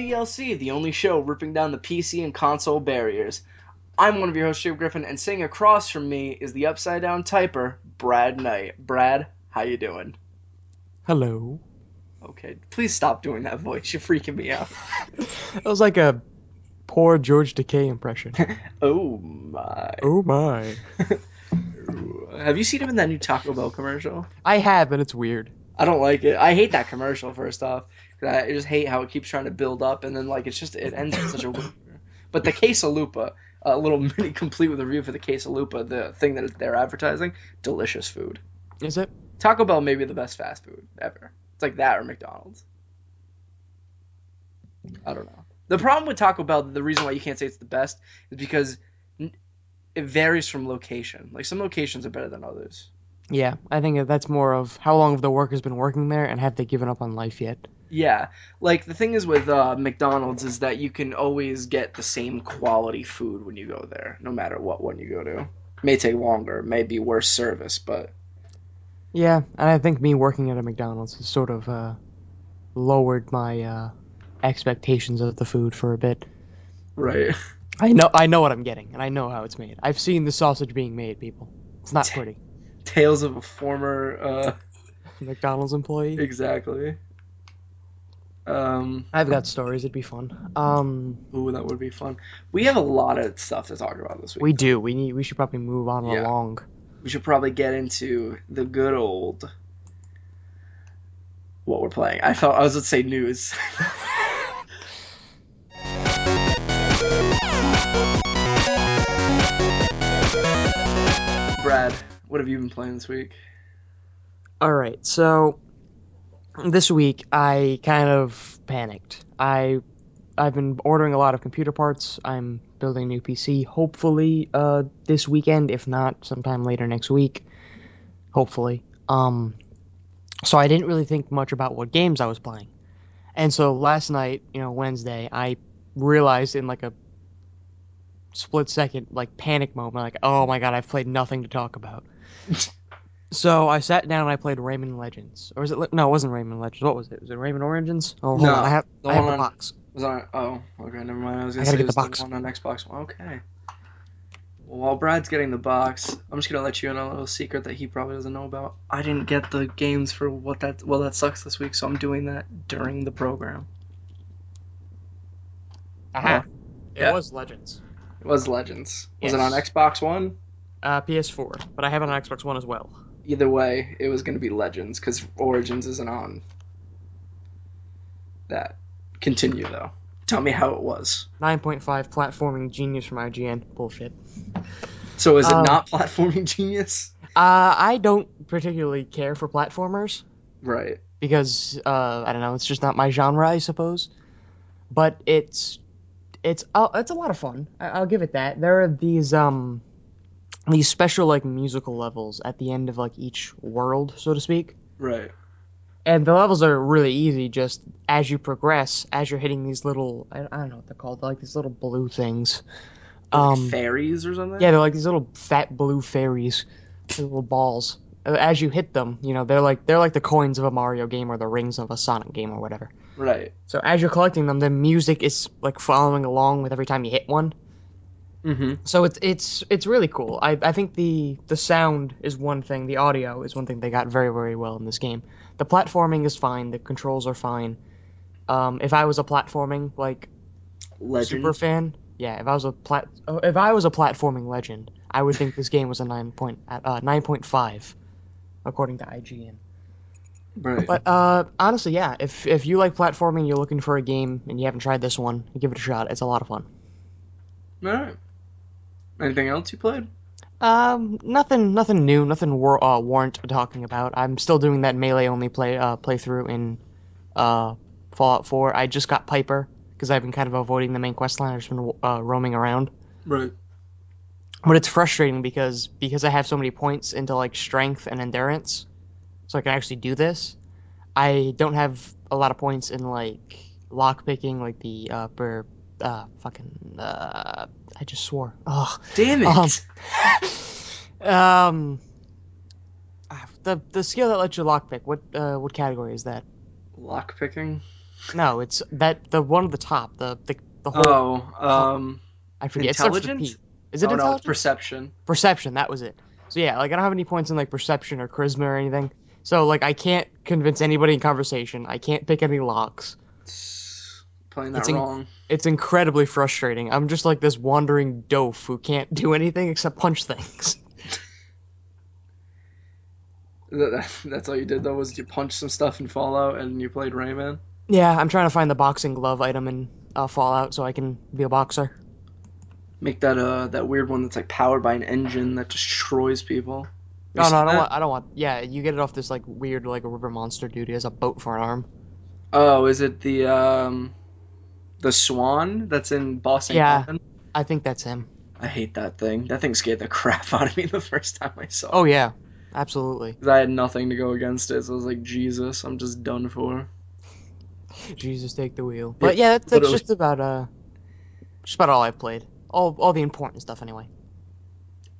DLC, the only show ripping down the PC and console barriers. I'm one of your hosts, Griffin, and sitting across from me is the upside down typer, Brad Knight. Brad, how you doing? Hello. Okay, please stop doing that voice. You're freaking me out. That was like a poor George Takei impression. Oh my. Oh my. Have you seen him in that new Taco Bell commercial? I have, and it's weird. I don't like it. I hate that commercial, first off. I just hate how it keeps trying to build up, and then it ends in such a... But the quesalupa, a little mini complete with a review for the quesalupa, the thing that they're advertising, delicious food. Is it? Taco Bell may be the best fast food ever. It's like that or McDonald's. I don't know. The problem with Taco Bell, the reason why you can't say it's the best, is because it varies from location. Like, some locations are better than others. Yeah, I think that's more of how long have the workers been working there, and have they given up on life yet? Yeah, like the thing is with McDonald's is that you can always get the same quality food when you go there, no matter what one you go to. It may take longer, may be worse service, but... Yeah, and I think me working at a McDonald's has sort of lowered my expectations of the food for a bit. Right. I know what I'm getting, and I know how it's made. I've seen the sausage being made, people. It's not pretty. Tales of a former McDonald's employee. Exactly. I've got stories. It'd be fun. Ooh, that would be fun. We have a lot of stuff to talk about this week. We do. We should probably move on along. We should probably get into the good old what we're playing. I was going to say news. Brad, what have you been playing this week? Alright, so this week I kind of panicked. I've been ordering a lot of computer parts. I'm building a new PC, hopefully this weekend, if not sometime later next week. Hopefully. So I didn't really think much about what games I was playing. And so last night, Wednesday, I realized in like a split second, like panic moment, like, oh my god, I've played nothing to talk about. So I sat down and I played Rayman Legends. Or was it? No, it wasn't Rayman Legends. What was it? Was it Rayman Origins? Oh, hold on. I have the box. Oh, okay, never mind. I was going to say get the box. The one on Xbox. Okay. Well, while Brad's getting the box, I'm just going to let you in on a little secret that he probably doesn't know about. I didn't get the games for that sucks this week, so I'm doing that during the program. Aha. Yeah. It was Legends. It was Legends. Yes. Was it on Xbox One? PS4, but I have it on Xbox One as well. Either way, it was going to be Legends, because Origins isn't on that. Continue, though. Tell me how it was. 9.5 platforming genius from IGN. Bullshit. So is it not platforming genius? I don't particularly care for platformers. Right. Because, I don't know, it's just not my genre, I suppose. But it's a lot of fun. I'll give it that. There are these special, like, musical levels at the end of, like, each world, so to speak. Right. And the levels are really easy, just as you progress, as you're hitting these little, I don't know what they're called, they're like these little blue things. Like fairies or something? Yeah, they're like these little fat blue fairies, little balls. As you hit them, they're like the coins of a Mario game or the rings of a Sonic game or whatever. Right. So as you're collecting them, the music is like following along with every time you hit one. Mm-hmm. So it's really cool. I think the sound is one thing, the audio is one thing they got very, very well in this game. The platforming is fine, the controls are fine. If I was a platforming like legend super fan, yeah, if I was a platforming legend, I would think this game was a 9.5 according to IGN. Right. But honestly, yeah, if you like platforming, you're looking for a game and you haven't tried this one, give it a shot. It's a lot of fun. All right. Anything else you played? Nothing new, nothing warrant talking about. I'm still doing that melee only playthrough in Fallout 4. I just got Piper because I've been kind of avoiding the main quest line. I've just been roaming around. Right. But it's frustrating because I have so many points into like strength and endurance, so I can actually do this. I don't have a lot of points in like lockpicking, like the I just swore. Oh, damn it. The skill that lets you lockpick. What category is that? Lockpicking. No, it's the one at the top. The whole Oh, I forget. It starts with a intelligent? P. Is it Oh no, it's intelligence? perception. Perception. That was it. So yeah, like I don't have any points in like perception or charisma or anything. So like I can't convince anybody in conversation. I can't pick any locks. Playing that It's wrong. it's incredibly frustrating. I'm just like this wandering dof who can't do anything except punch things. That's all you did though, was you punched some stuff in Fallout and you played Rayman? Yeah, I'm trying to find the boxing glove item in Fallout so I can be a boxer. Make that weird one that's like powered by an engine that destroys people. Have you Oh no, seen that? I don't want. Yeah, you get it off this like weird like a river monster dude. He has a boat for an arm. Oh, is it the Swan that's in Boston Yeah, Common? I think that's him. I hate that thing. That thing scared the crap out of me the first time I saw Oh it. yeah, absolutely. 'Cause I had nothing to go against it, so I was like, Jesus, I'm just done for. Jesus, take the wheel. Yeah, But yeah, that's literally. just about all I've played. All the important stuff anyway.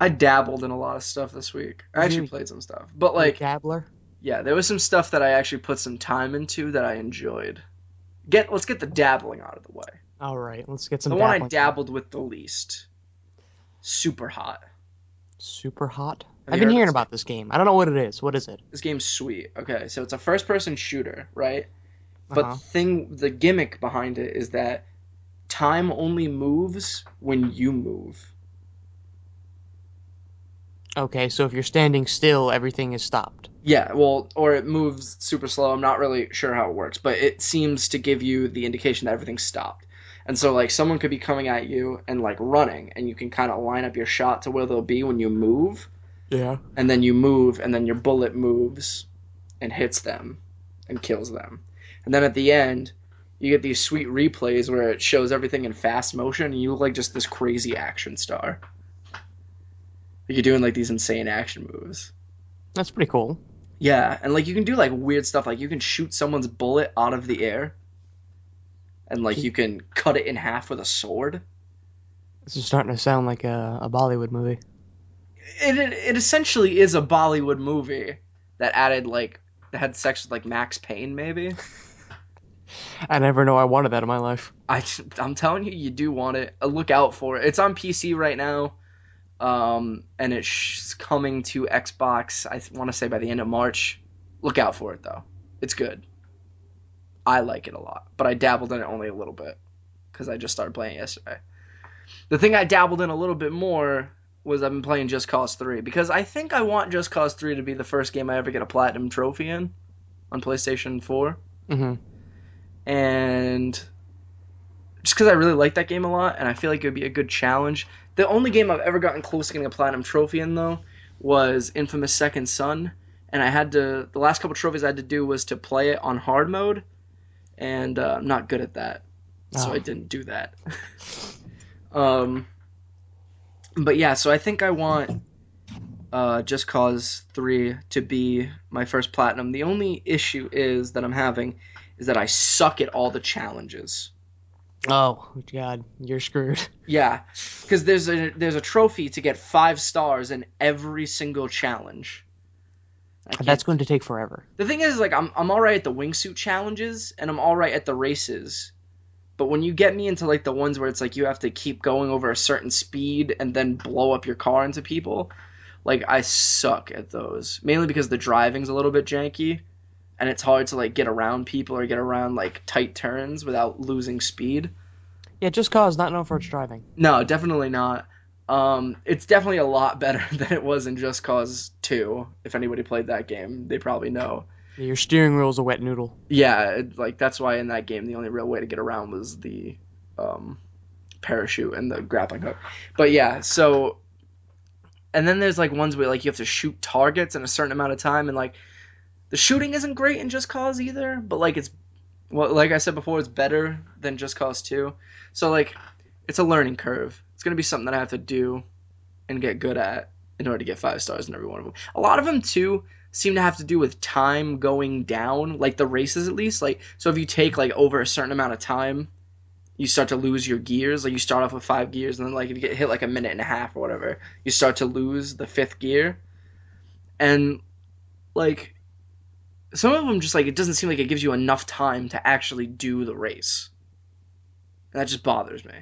I dabbled in a lot of stuff this week. I actually You played some stuff, but you like, dabbler. yeah, there was some stuff that I actually put some time into that I enjoyed. Let's get the dabbling out of the way. All right, let's get The some one I dabbling. dabbled with the least. Super hot. Super hot. Have I've you been heard of hearing this game? about this game. I don't know what it is. What is it? This game's sweet. Okay, so it's a first-person shooter, right? Uh But huh. the gimmick behind it is that time only moves when you move. Okay, so if you're standing still, everything is stopped. Yeah, well, or it moves super slow. I'm not really sure how it works, but it seems to give you the indication that everything's stopped. And so, like, someone could be coming at you and, like, running, and you can kind of line up your shot to where they'll be when you move, Yeah. and then you move, and then your bullet moves and hits them and kills them. And then at the end, you get these sweet replays where it shows everything in fast motion, and you look like just this crazy action star. Like, you're doing, like, these insane action moves. That's pretty cool. Yeah, and like you can do like weird stuff, like you can shoot someone's bullet out of the air, and like you can cut it in half with a sword. This is starting to sound like a Bollywood movie. It essentially is a Bollywood movie that added like that had sex with like Max Payne maybe. I never know I wanted that in my life. I'm telling you, you do want it. Look out for it. It's on PC right now, and it's coming to Xbox. I want to say by the end of March. Look out for it though. It's good. I like it a lot, but I dabbled in it only a little bit because I just started playing it yesterday. The thing I dabbled in a little bit more was I've been playing Just Cause 3 because I think I want Just Cause 3 to be the first game I ever get a platinum trophy in on PlayStation 4. Mm-hmm. And just because I really like that game a lot and I feel like it would be a good challenge. The only game I've ever gotten close to getting a platinum trophy in, though, was Infamous Second Son. And the last couple trophies I had to do was to play it on hard mode. And I'm not good at that. So Oh. I didn't do that. But yeah, so I think I want Just Cause 3 to be my first platinum. The only issue that I'm having is that I suck at all the challenges. Oh God, you're screwed. Yeah, because there's a trophy to get 5 stars in every single challenge. That's going to take forever. The thing is, like, I'm all right at the wingsuit challenges, and I'm all right at the races. But when you get me into, like, the ones where it's, like, you have to keep going over a certain speed and then blow up your car into people, like, I suck at those. Mainly because the driving's a little bit janky, and it's hard to, like, get around people or get around, like, tight turns without losing speed. Yeah, Just Cause not known for its driving. No, definitely not. It's definitely a lot better than it was in Just Cause 2. If anybody played that game, they probably know. Yeah, your steering wheel's a wet noodle. Yeah, like that's why in that game the only real way to get around was the parachute and the grappling hook. But yeah, so and then there's like ones where like you have to shoot targets in a certain amount of time, and like the shooting isn't great in Just Cause either, but like like I said before, it's better than Just Cause 2. So like it's a learning curve. It's gonna be something that I have to do and get good at in order to get 5 stars in every one of them. A lot of them too seem to have to do with time going down, like the races at least. Like so if you take like over a certain amount of time, you start to lose your gears. Like you start off with 5 gears, and then like if you get hit like a minute and a half or whatever, you start to lose the 5th gear. And like some of them just like it doesn't seem like it gives you enough time to actually do the race, and that just bothers me.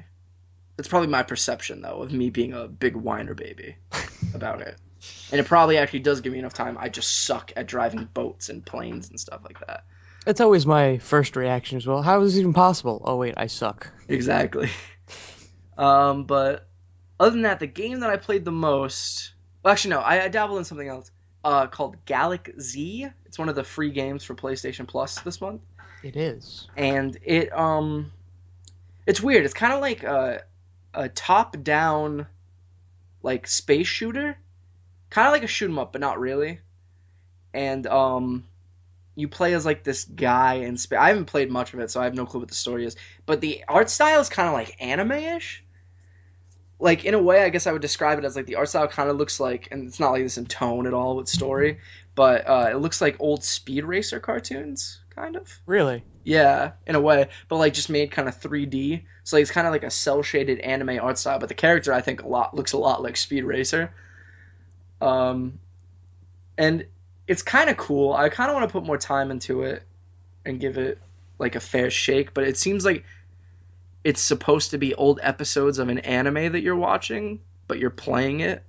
That's probably my perception though of me being a big whiner baby about it. And it probably actually does give me enough time. I just suck at driving boats and planes and stuff like that. It's always my first reaction as well. How is this even possible? Oh wait, I suck. Exactly. But other than that, the game that I played the most. Well, actually, no. I dabbled in something else. Called Gallic Z. It's one of the free games for PlayStation Plus this month. It is. And it's weird. It's kind of like a top-down, like space shooter. Kind of like a shoot 'em up, but not really. And you play as like this guy in space. I haven't played much of it, so I have no clue what the story is. But the art style is kind of like anime-ish. Like in a way, I guess I would describe it as like the art style kind of looks like, and it's not like this in tone at all with story, but it looks like old Speed Racer cartoons, kind of. Really? Yeah, in a way, but like just made kind of 3D. So like, it's kind of like a cel-shaded anime art style, but the character I think looks a lot like Speed Racer. And it's kind of cool. I kind of want to put more time into it and give it like a fair shake, but it seems like it's supposed to be old episodes of an anime that you're watching, but you're playing it.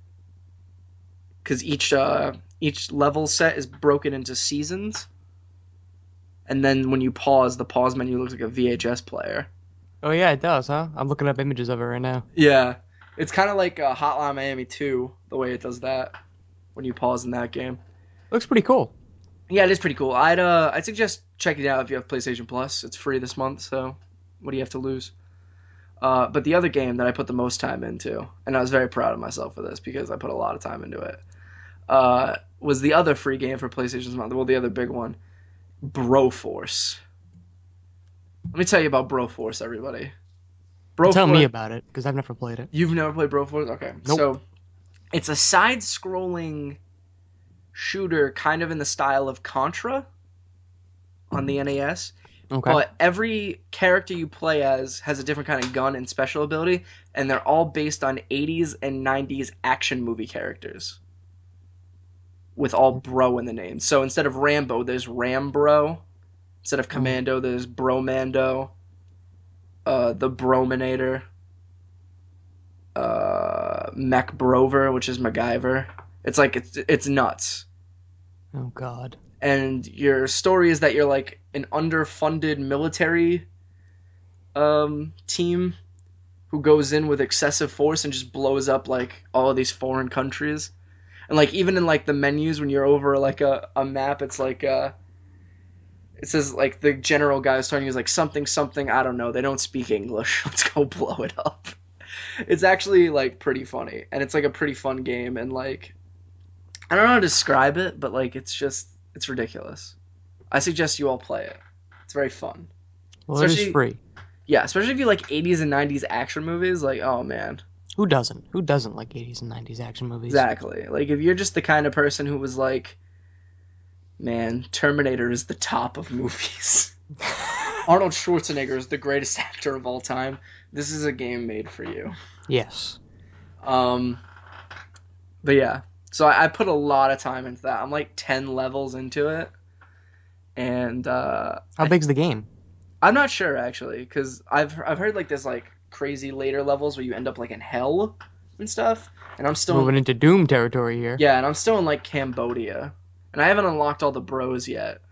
Because each level set is broken into seasons. And then when you pause, the pause menu looks like a VHS player. Oh yeah, it does, huh? I'm looking up images of it right now. Yeah. It's kind of like Hotline Miami 2, the way it does that when you pause in that game. Looks pretty cool. Yeah, it is pretty cool. I'd suggest checking it out if you have PlayStation Plus. It's free this month, so what do you have to lose? But the other game that I put the most time into, and I was very proud of myself for this because I put a lot of time into it, was the other free game for PlayStation this month. Well, the other big one, Broforce. Let me tell you about Broforce, everybody. Tell me about it, because I've never played it. You've never played Broforce? Okay. Nope. So, it's a side-scrolling shooter kind of in the style of Contra on the NES. Okay. But every character you play as has a different kind of gun and special ability, and they're all based on 80s and 90s action movie characters. With all bro in the name. So instead of Rambo, there's Rambro. Instead of Commando, there's Bromando. The Brominator. Mech Brover, which is MacGyver. It's like, it's nuts. Oh, God. And your story is that you're like an underfunded military team who goes in with excessive force and just blows up like all of these foreign countries. And like even in like the menus when you're over like a map, it's like it says like the general guy is telling you is like something something, I don't know, they don't speak English. Let's go blow it up. It's actually like pretty funny, and it's like a pretty fun game, and like I don't know how to describe it, but like it's ridiculous. I suggest you all play it. It's very fun. Well, it is free. Yeah, especially if you like 80s and 90s action movies. Like, oh man. Who doesn't? Who doesn't like 80s and 90s action movies? Exactly. Like, if you're just the kind of person who was like, man, Terminator is the top of movies. Arnold Schwarzenegger is the greatest actor of all time. This is a game made for you. Yes. But yeah. So I put a lot of time into that. I'm like 10 levels into it. And how big's the game? I'm not sure actually, because I've heard like there's like crazy later levels where you end up like in hell and stuff. And I'm still moving into Doom territory here. Yeah, and I'm still in like Cambodia, and I haven't unlocked all the bros yet.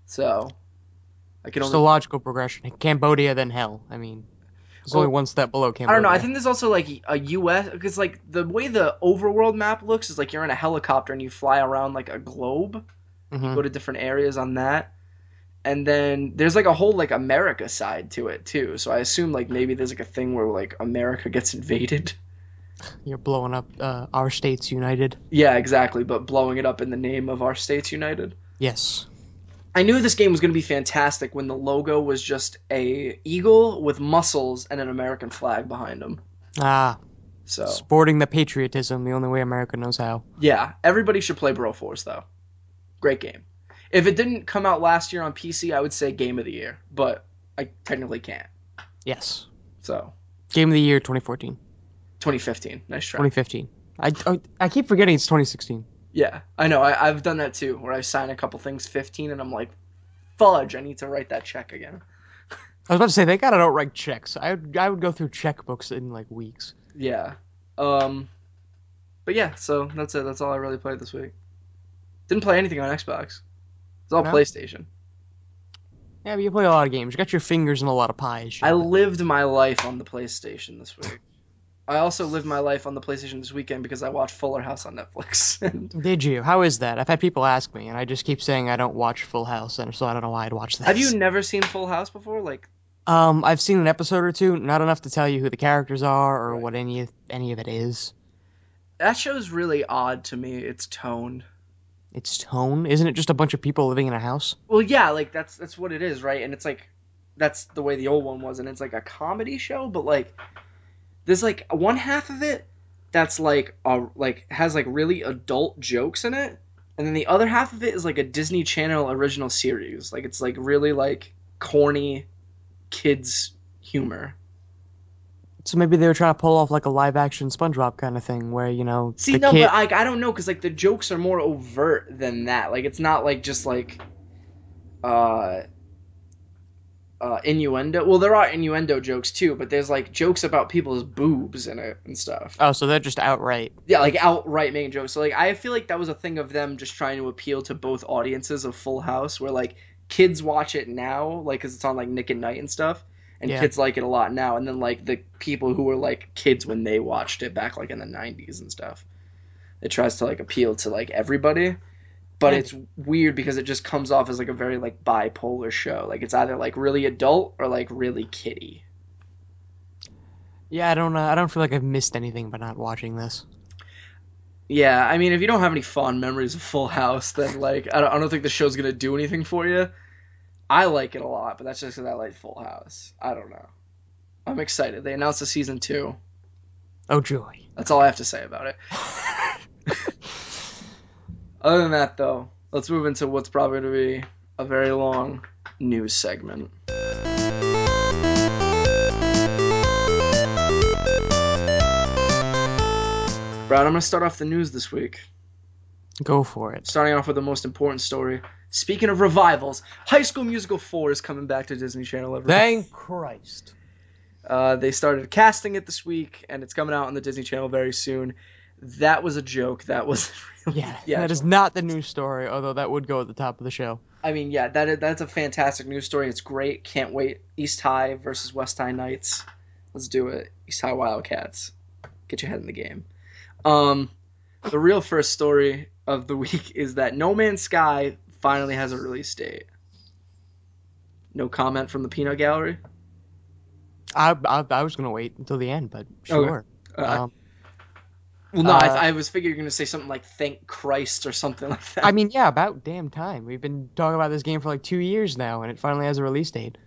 So I can only. It's a logical progression. Cambodia, then hell. I mean, there's only one step below Cambodia. I don't know. I think there's also like a U.S. because like the way the overworld map looks is like you're in a helicopter and you fly around like a globe. Mm-hmm. You go to different areas on that. And then there's like a whole like America side to it too. So I assume like maybe there's like a thing where like America gets invaded. You're blowing up our states united. Yeah, exactly. But blowing it up in the name of our states united. Yes. I knew this game was going to be fantastic when the logo was just a eagle with muscles and an American flag behind him. Ah. So sporting the patriotism the only way America knows how. Yeah, everybody should play Broforce though. Great game. If it didn't come out last year on PC, I would say Game of the Year, but I technically can't. Yes. So. Game of the Year 2014. 2015. Nice try. 2015. I keep forgetting it's 2016. Yeah, I know. I've done that too, where I sign a couple things 15, and I'm like, fudge, I need to write that check again. I was about to say they gotta outright checks. I would go through checkbooks in like weeks. Yeah. Um, but yeah, so that's it. That's all I really played this week. Didn't play anything on Xbox. It's all No? PlayStation. Yeah, but you play a lot of games. You got your fingers in a lot of pies. I Shannon. lived my life on the PlayStation this week. I also lived my life on the PlayStation this weekend because I watched Fuller House on Netflix. And Did you? How is that? I've had people ask me, and I just keep saying I don't watch Full House, and so I don't know why I'd watch this. have you never seen Full House before? Like, I've seen an episode or two, not enough to tell you who the characters are or right. what any of it is. That show's really odd to me. Its tone. Its tone, isn't it just a bunch of people living in a house? Well, yeah, like that's what it is, right? And it's like that's the way the old one was, and it's like a comedy show, but like there's like one half of it that's like has like really adult jokes in it, and then the other half of it is like a Disney Channel original series. Like it's like really like corny kids humor. So maybe they were trying to pull off like a live action SpongeBob kind of thing, where See, the no, kid. but like I don't know, cause like the jokes are more overt than that. Like it's not like just like uh innuendo. Well, there are innuendo jokes too, but there's like jokes about people's boobs in it and stuff. Oh, so they're just outright. Yeah, like outright making jokes. So like I feel like that was a thing of them just trying to appeal to both audiences of Full House, where like kids watch it now, like because it's on like Nick at Night and stuff, and Yeah. kids like it a lot now. And then like the people who were like kids when they watched it back like in the '90s and stuff, it tries to like appeal to like everybody. But Yeah. it's weird because it just comes off as like a very like bipolar show. Like it's either like really adult or like really kiddie. Yeah, I don't feel like I've missed anything by not watching this. Yeah, I mean, if you don't have any fond memories of Full House, then like I don't think the show's gonna do anything for you. I like it a lot, but that's just because I like Full House. I don't know. I'm excited. They announced a season 2. Oh joy. That's all I have to say about it. Other than that, though, let's move into what's probably going to be a very long news segment. Brad, I'm going to start off the news this week. Go for it. Starting off with the most important story. Speaking of revivals, High School Musical 4 is coming back to Disney Channel. Thank Christ. They started casting it this week, and it's coming out on the Disney Channel very soon. That was a joke. That was really, Yeah, that is not the news story, although that would go at the top of the show. I mean, yeah, that's a fantastic news story. It's great. Can't wait. East High versus West High Knights. Let's do it. East High Wildcats. Get your head in the game. The real first story of the week is that No Man's Sky finally has a release date. No comment from the Peanut Gallery? I was gonna wait until the end, but sure. Okay. Well, no, I was figuring you're going to say something like "Thank Christ" or something like that. I mean, yeah, about damn time. We've been talking about this game for like 2 years now, and it finally has a release date.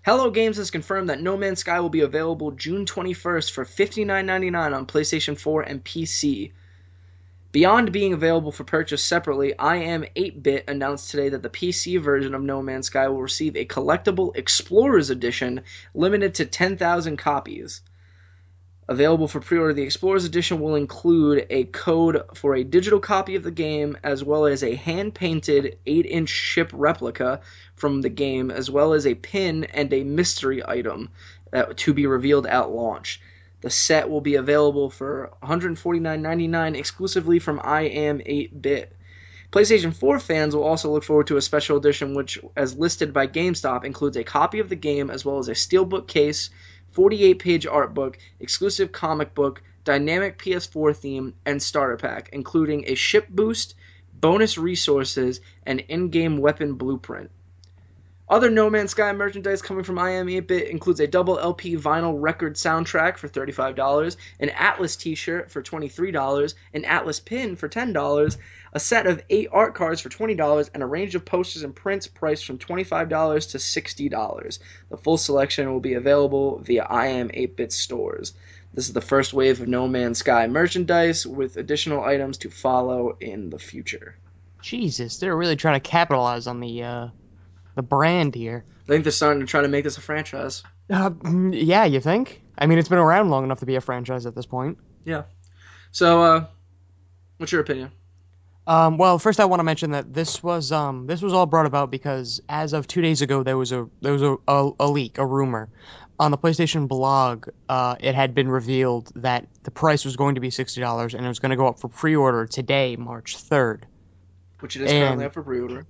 Hello Games has confirmed that No Man's Sky will be available June 21st for $59.99 on PlayStation 4 and PC. Beyond being available for purchase separately, I Am 8-Bit announced today that the PC version of No Man's Sky will receive a collectible Explorers Edition limited to 10,000 copies. Available for pre-order, the Explorers Edition will include a code for a digital copy of the game, as well as a hand-painted 8-inch ship replica from the game, as well as a pin and a mystery item to be revealed at launch. The set will be available for $149.99 exclusively from I Am 8-Bit. PlayStation 4 fans will also look forward to a special edition which, as listed by GameStop, includes a copy of the game as well as a steelbook case, 48-page art book, exclusive comic book, dynamic PS4 theme, and starter pack, including a ship boost, bonus resources, and in-game weapon blueprint. Other No Man's Sky merchandise coming from I Am 8-Bit includes a double LP vinyl record soundtrack for $35, an Atlas t-shirt for $23, an Atlas pin for $10, a set of 8 art cards for $20, and a range of posters and prints priced from $25 to $60. The full selection will be available via I Am 8-Bit stores. This is the first wave of No Man's Sky merchandise, with additional items to follow in the future. Jesus, they're really trying to capitalize on the brand here. I think they're starting to try to make this a franchise. Yeah, you think? I mean, it's been around long enough to be a franchise at this point. Yeah. So, what's your opinion? Well, first I want to mention that this was all brought about because as of 2 days ago there was a leak, a rumor on the PlayStation blog. It had been revealed that the price was going to be $60 and it was going to go up for pre-order today, March 3rd. Which it is currently And up for pre-order.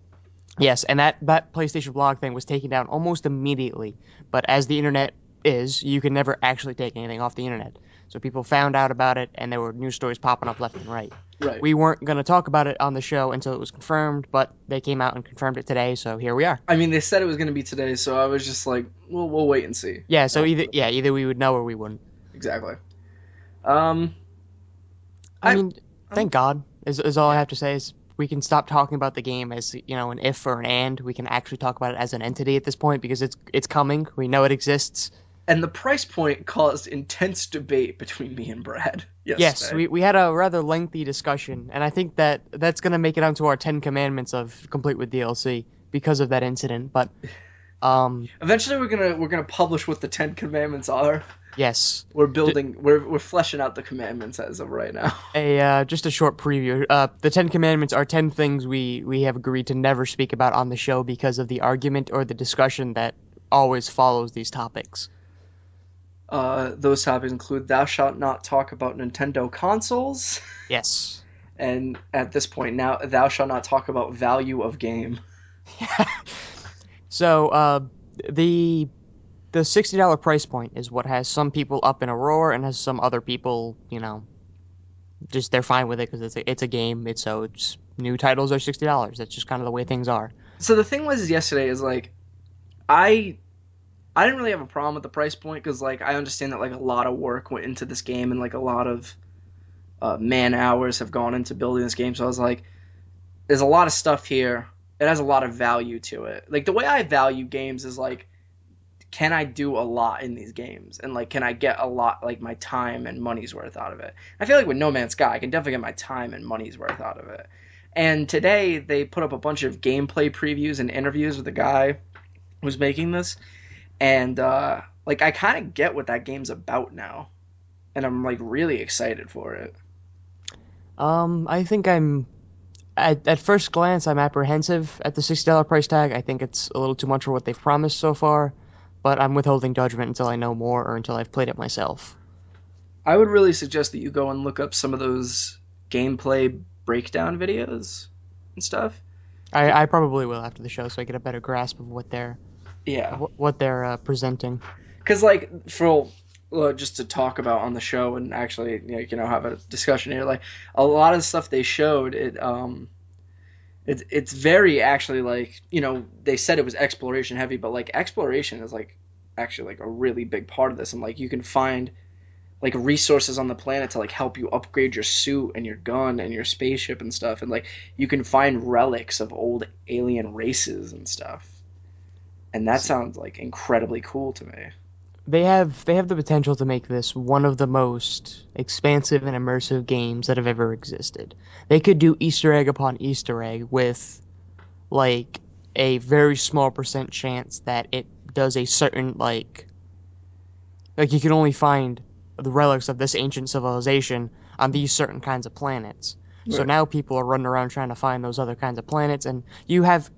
yes, and that PlayStation blog thing was taken down almost immediately. But as the internet is, you can never actually take anything off the internet. So people found out about it, and there were news stories popping up left and right. Right. We weren't going to talk about it on the show until it was confirmed, but they came out and confirmed it today, so here we are. I mean, they said it was going to be today, so I was just like, we'll wait and see. Yeah, so either we would know or we wouldn't. Exactly. Um, I I mean, thank God is all I have to say is we can stop talking about the game as, an if or an and. We can actually talk about it as an entity at this point because it's coming. We know it exists. and the price point caused intense debate between me and Brad Yes, yesterday. we had a rather lengthy discussion, and I think that's going to make it onto our 10 commandments of complete with DLC because of that incident. But Eventually, we're gonna publish what the Ten Commandments are. yes, We're fleshing out the commandments as of right now. just a short preview. The 10 commandments are 10 things we have agreed to never speak about on the show because of the argument or the discussion that always follows these topics. Those topics include thou shalt not talk about Nintendo consoles, Yes. and at this point now, thou shalt not talk about value of game. So, the $60 price point is what has some people up in a roar and has some other people, just they're fine with it because it's a game. It's new titles are $60. That's just kind of the way things are. So the thing was yesterday is like, I I didn't really have a problem with the price point because like I understand that like a lot of work went into this game and like a lot of man hours have gone into building this game. So I was like, there's a lot of stuff here. It has a lot of value to it. Like the way I value games is like, can I do a lot in these games? And like, can I get a lot, like my time and money's worth out of it? I feel like with No Man's Sky, I can definitely get my time and money's worth out of it. And today they put up a bunch of gameplay previews and interviews with the guy who's making this. And like, I kind of get what that game's about now. And I'm like really excited for it. I think at first glance, I'm apprehensive at the $60 price tag. I think it's a little too much for what they've promised so far, but I'm withholding judgment until I know more or until I've played it myself. I would really suggest that you go and look up some of those gameplay breakdown videos and stuff. I probably will after the show so I get a better grasp of Yeah, what they're presenting. because like for just to talk about on the show and actually have a discussion here, like a lot of the stuff they showed it's very actually like they said it was exploration heavy, but like exploration is like actually like a really big part of this, and like you can find like resources on the planet to like help you upgrade your suit and your gun and your spaceship and stuff, and like you can find relics of old alien races and stuff, and that sounds like incredibly cool to me. They have the potential to make this one of the most expansive and immersive games that have ever existed. They could do Easter egg upon Easter egg with like a very small percent chance that it does a certain like you can only find the relics of this ancient civilization on these certain kinds of planets. So Right. now people are running around trying to find those other kinds of planets, and you have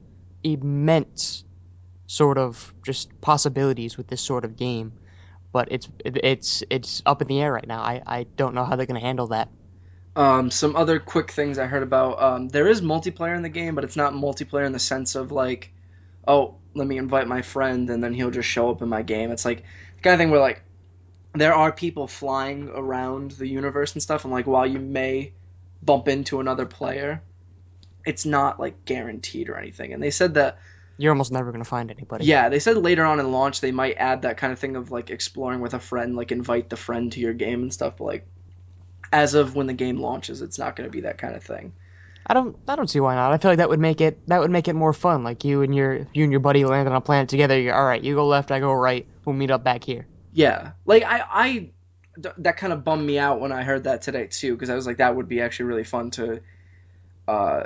immense sort of just possibilities with this sort of game. But it's up in the air right now. I don't know how they're going to handle that. Some other quick things I heard about. There is multiplayer in the game, but it's not multiplayer in the sense of like, oh, let me invite my friend and then he'll just show up in my game. It's like the kind of thing where like there are people flying around the universe and stuff, and like while you may bump into another player, it's not like guaranteed or anything. And they said that You're almost never going to find anybody. yeah, they said later on in launch they might add that kind of thing of like exploring with a friend, like invite the friend to your game and stuff. But like as of when the game launches, it's not going to be that kind of thing. I don't see why not. I feel like that would make it more fun. Like you and your buddy land on a planet together. You're all right. You go left, I go right. We'll meet up back here. Yeah, like that kind of bummed me out when I heard that today too, because I was like that would be actually really fun to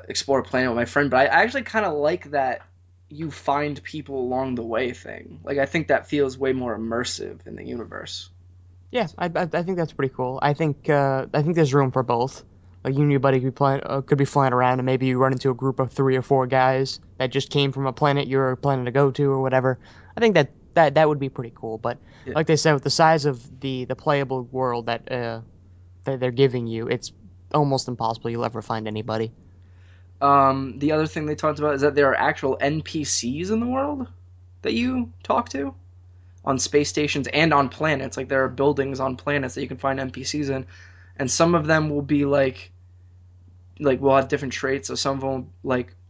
explore a planet with my friend. But I actually kind of like that you find people along the way thing. Like I think that feels way more immersive in the universe. Yeah, I think that's pretty cool. I think there's room for both. Like you and your buddy could be flying around, and maybe you run into a group of 3 or 4 guys that just came from a planet you're planning to go to or whatever. I think that would be pretty cool. But Yeah. like they said, with the size of the playable world that they're giving you, it's almost impossible you'll ever find anybody. The other thing they talked about is that there are actual NPCs in the world that you talk to on space stations and on planets. Like there are buildings on planets that you can find NPCs in, and some of them will be like will have different traits. So some of them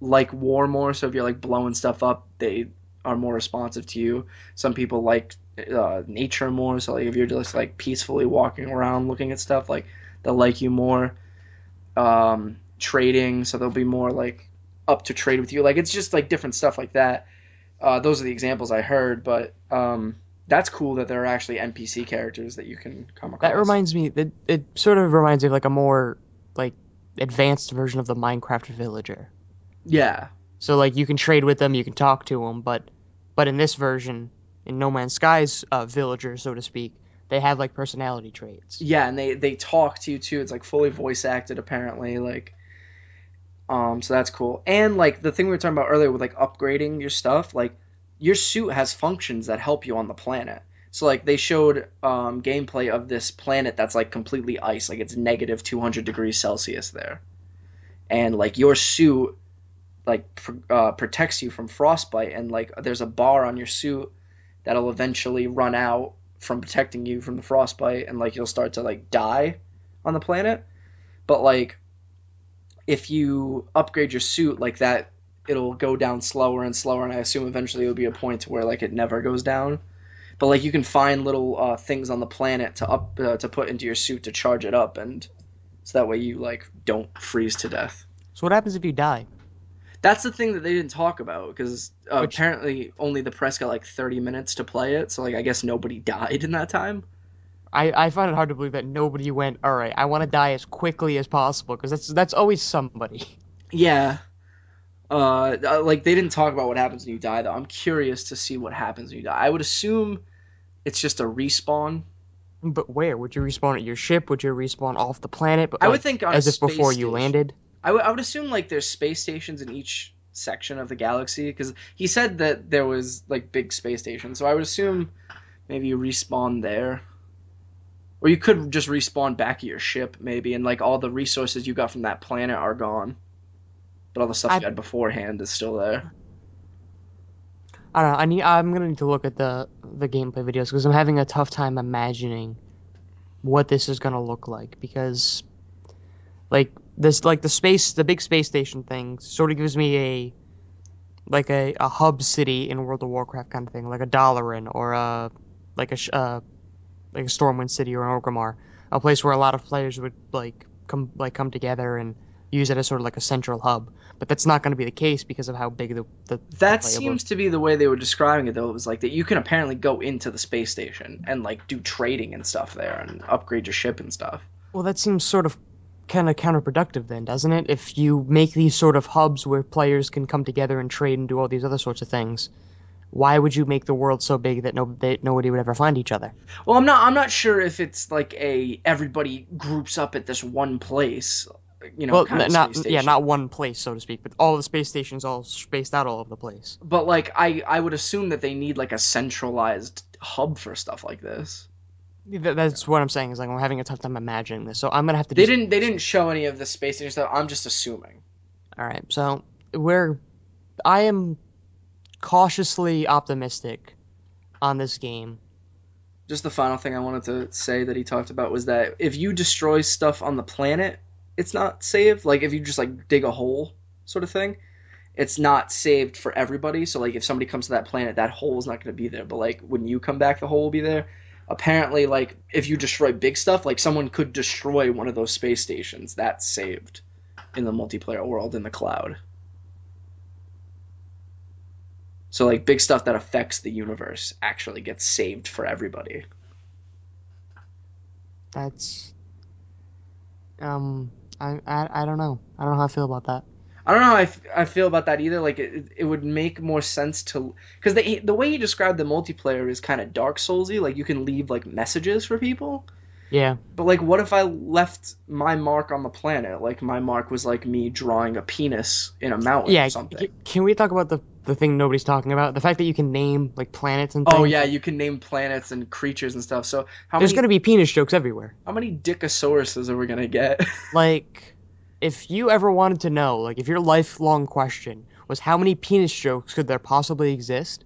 like war more. So if you're like blowing stuff up, they are more responsive to you. Some people like nature more. So like if you're just like peacefully walking around looking at stuff, like they'll like you more. Trading, so they'll be more like up to trade with you. Like it's just like different stuff like that. Those are the examples I heard, but that's cool that there are actually NPC characters that you can come across. That reminds me that it sort of reminds me of like a more like advanced version of the Minecraft villager. Yeah, So like you can trade with them, you can talk to them, but in this version, in No Man's Sky's villager, so to speak, they have like personality traits. yeah, and they talk to you too. It's like fully voice acted apparently. Like so that's cool. And like the thing we were talking about earlier with like upgrading your stuff, like your suit has functions that help you on the planet. So like they showed gameplay of this planet that's like completely ice, like it's negative 200 degrees Celsius there, and like your suit like protects you from frostbite, and like there's a bar on your suit that'll eventually run out from protecting you from the frostbite, and like you'll start to like die on the planet. But like if you upgrade your suit like that, it'll go down slower and slower, and I assume eventually it'll be a point to where like it never goes down. But like you can find little things on the planet to put into your suit to charge it up, and so that way you like don't freeze to death. So what happens if you die? That's the thing that they didn't talk about, because Which apparently only the press got like 30 minutes to play it, so like I guess nobody died in that time. I find it hard to believe that nobody went, all right, I want to die as quickly as possible, because that's always somebody. Yeah. Like they didn't talk about what happens when you die though. I'm curious to see what happens when you die. I would assume it's just a respawn. But where? Would you respawn at your ship? Would you respawn off the planet? But I would like, think on as a if before space you station. landed? I would assume like there's space stations in each section of the galaxy, because he said that there was like big space stations. So I would assume maybe you respawn there. Or you could just respawn back at your ship, maybe, and like all the resources you got from that planet are gone, but all the stuff I you had beforehand is still there. I don't know. I'm gonna need to look at the gameplay videos because I'm having a tough time imagining what this is gonna look like, because like the big space station thing sort of gives me a hub city in World of Warcraft kind of thing, like a Dalaran or like a Stormwind City or an Orgrimmar, a place where a lot of players would come together and use it as sort of like a central hub. But that's not going to be the case because of how big the That playable. seems to be the way they were describing it, though. It was like that you can apparently go into the space station and like do trading and stuff there and upgrade your ship and stuff. Well, that seems sort of kind of counterproductive then, doesn't it? If you make these sort of hubs where players can come together and trade and do all these other sorts of things, why would you make the world so big that nobody would ever find each other? Well, I'm not sure if it's like everybody groups up at this one place, Well, kind of not space station. not one place, so to speak, but all the space stations all spaced out all over the place. But like I would assume that they need like a centralized hub for stuff like this. That's what I'm saying. Is like I'm having a tough time imagining this, so I'm gonna have to. They didn't show any of the space station stuff. I'm just assuming. All right, so I am cautiously optimistic on this game. Just the final thing I wanted to say that he talked about was that if you destroy stuff on the planet, it's not saved. Like if you just like dig a hole sort of thing, it's not saved for everybody. So like if somebody comes to that planet, that hole is not going to be there. But like when you come back, the hole will be there. Apparently, like if you destroy big stuff, like someone could destroy one of those space stations. That's saved in the multiplayer world in the cloud. So like big stuff that affects the universe actually gets saved for everybody. That's I don't know. I don't know how I feel about that. I don't know how I feel about that either. Like it would make more sense to, because the way you described the multiplayer is kind of Dark Soulsy. Like you can leave like messages for people, Yeah. But like, what if I left my mark on the planet? Like my mark was like me drawing a penis in a mountain or Yeah. something. Can we talk about the thing nobody's talking about? The fact that you can name like planets and Oh things. yeah, you can name planets and creatures and stuff. So There's gonna be penis jokes everywhere. how many Dickosauruses are we gonna get? Like, if you ever wanted to know, like, if your lifelong question was how many penis jokes could there possibly exist,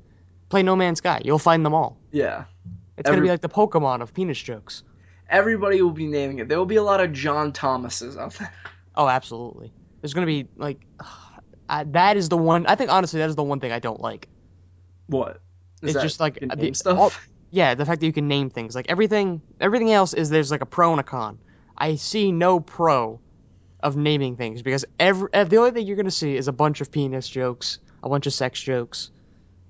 play No Man's Sky. You'll find them all. Yeah. It's gonna be like the Pokemon of penis jokes. Everybody will be naming it. There will be a lot of John Thomases out there. Oh, absolutely. There's gonna be like, that is the one. I think honestly, that is the one thing I don't like. What? It's just like you can name stuff? yeah, the fact that you can name things. Like everything else is there's like a pro and a con. I see no pro of naming things because the only thing you're gonna see is a bunch of penis jokes, a bunch of sex jokes,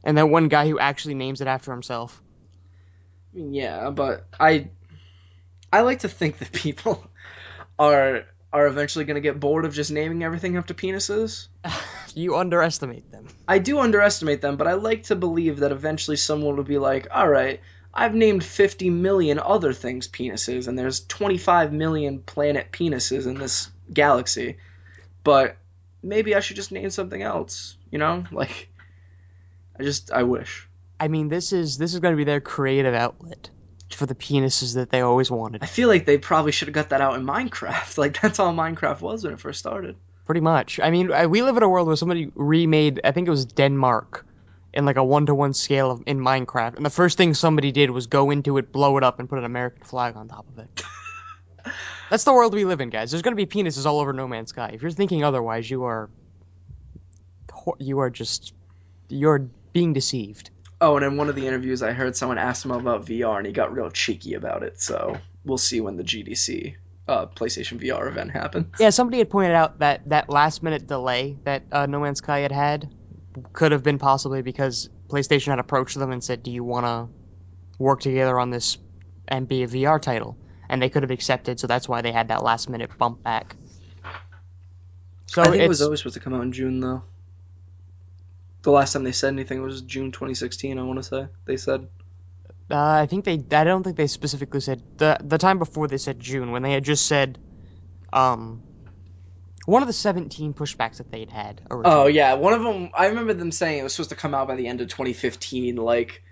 and then one guy who actually names it after himself. I mean, yeah, but I like to think that people are eventually going to get bored of just naming everything after penises. You underestimate them. I do underestimate them, but I like to believe that eventually someone will be like, all right, I've named 50 million other things penises, and there's 25 million planet penises in this galaxy, but maybe I should just name something else, you know? Like, I wish. I mean, this is going to be their creative outlet for the penises that they always wanted. I feel like they probably should have got that out in Minecraft. Like, that's all Minecraft was when it first started. Pretty much. I mean, we live in a world where somebody remade, I think it was Denmark, in like a 1-to-1 scale in Minecraft, and the first thing somebody did was go into it, blow it up, and put an American flag on top of it. That's the world we live in, guys. There's going to be penises all over No Man's Sky. If you're thinking otherwise, you're being deceived. Oh, and in one of the interviews, I heard someone ask him about VR, and he got real cheeky about it. So we'll see when the GDC PlayStation VR event happens. Yeah, somebody had pointed out that last-minute delay that No Man's Sky had could have been possibly because PlayStation had approached them and said, do you want to work together on this and be a VR title? And they could have accepted, so that's why they had that last-minute bump back. So I think it was always supposed to come out in June, though. The last time they said anything was June 2016, I want to say. They said. I don't think they specifically said the time before they said June, when they had just said, one of the 17 pushbacks that they'd had. Originally. Oh yeah, one of them. I remember them saying it was supposed to come out by the end of 2015, like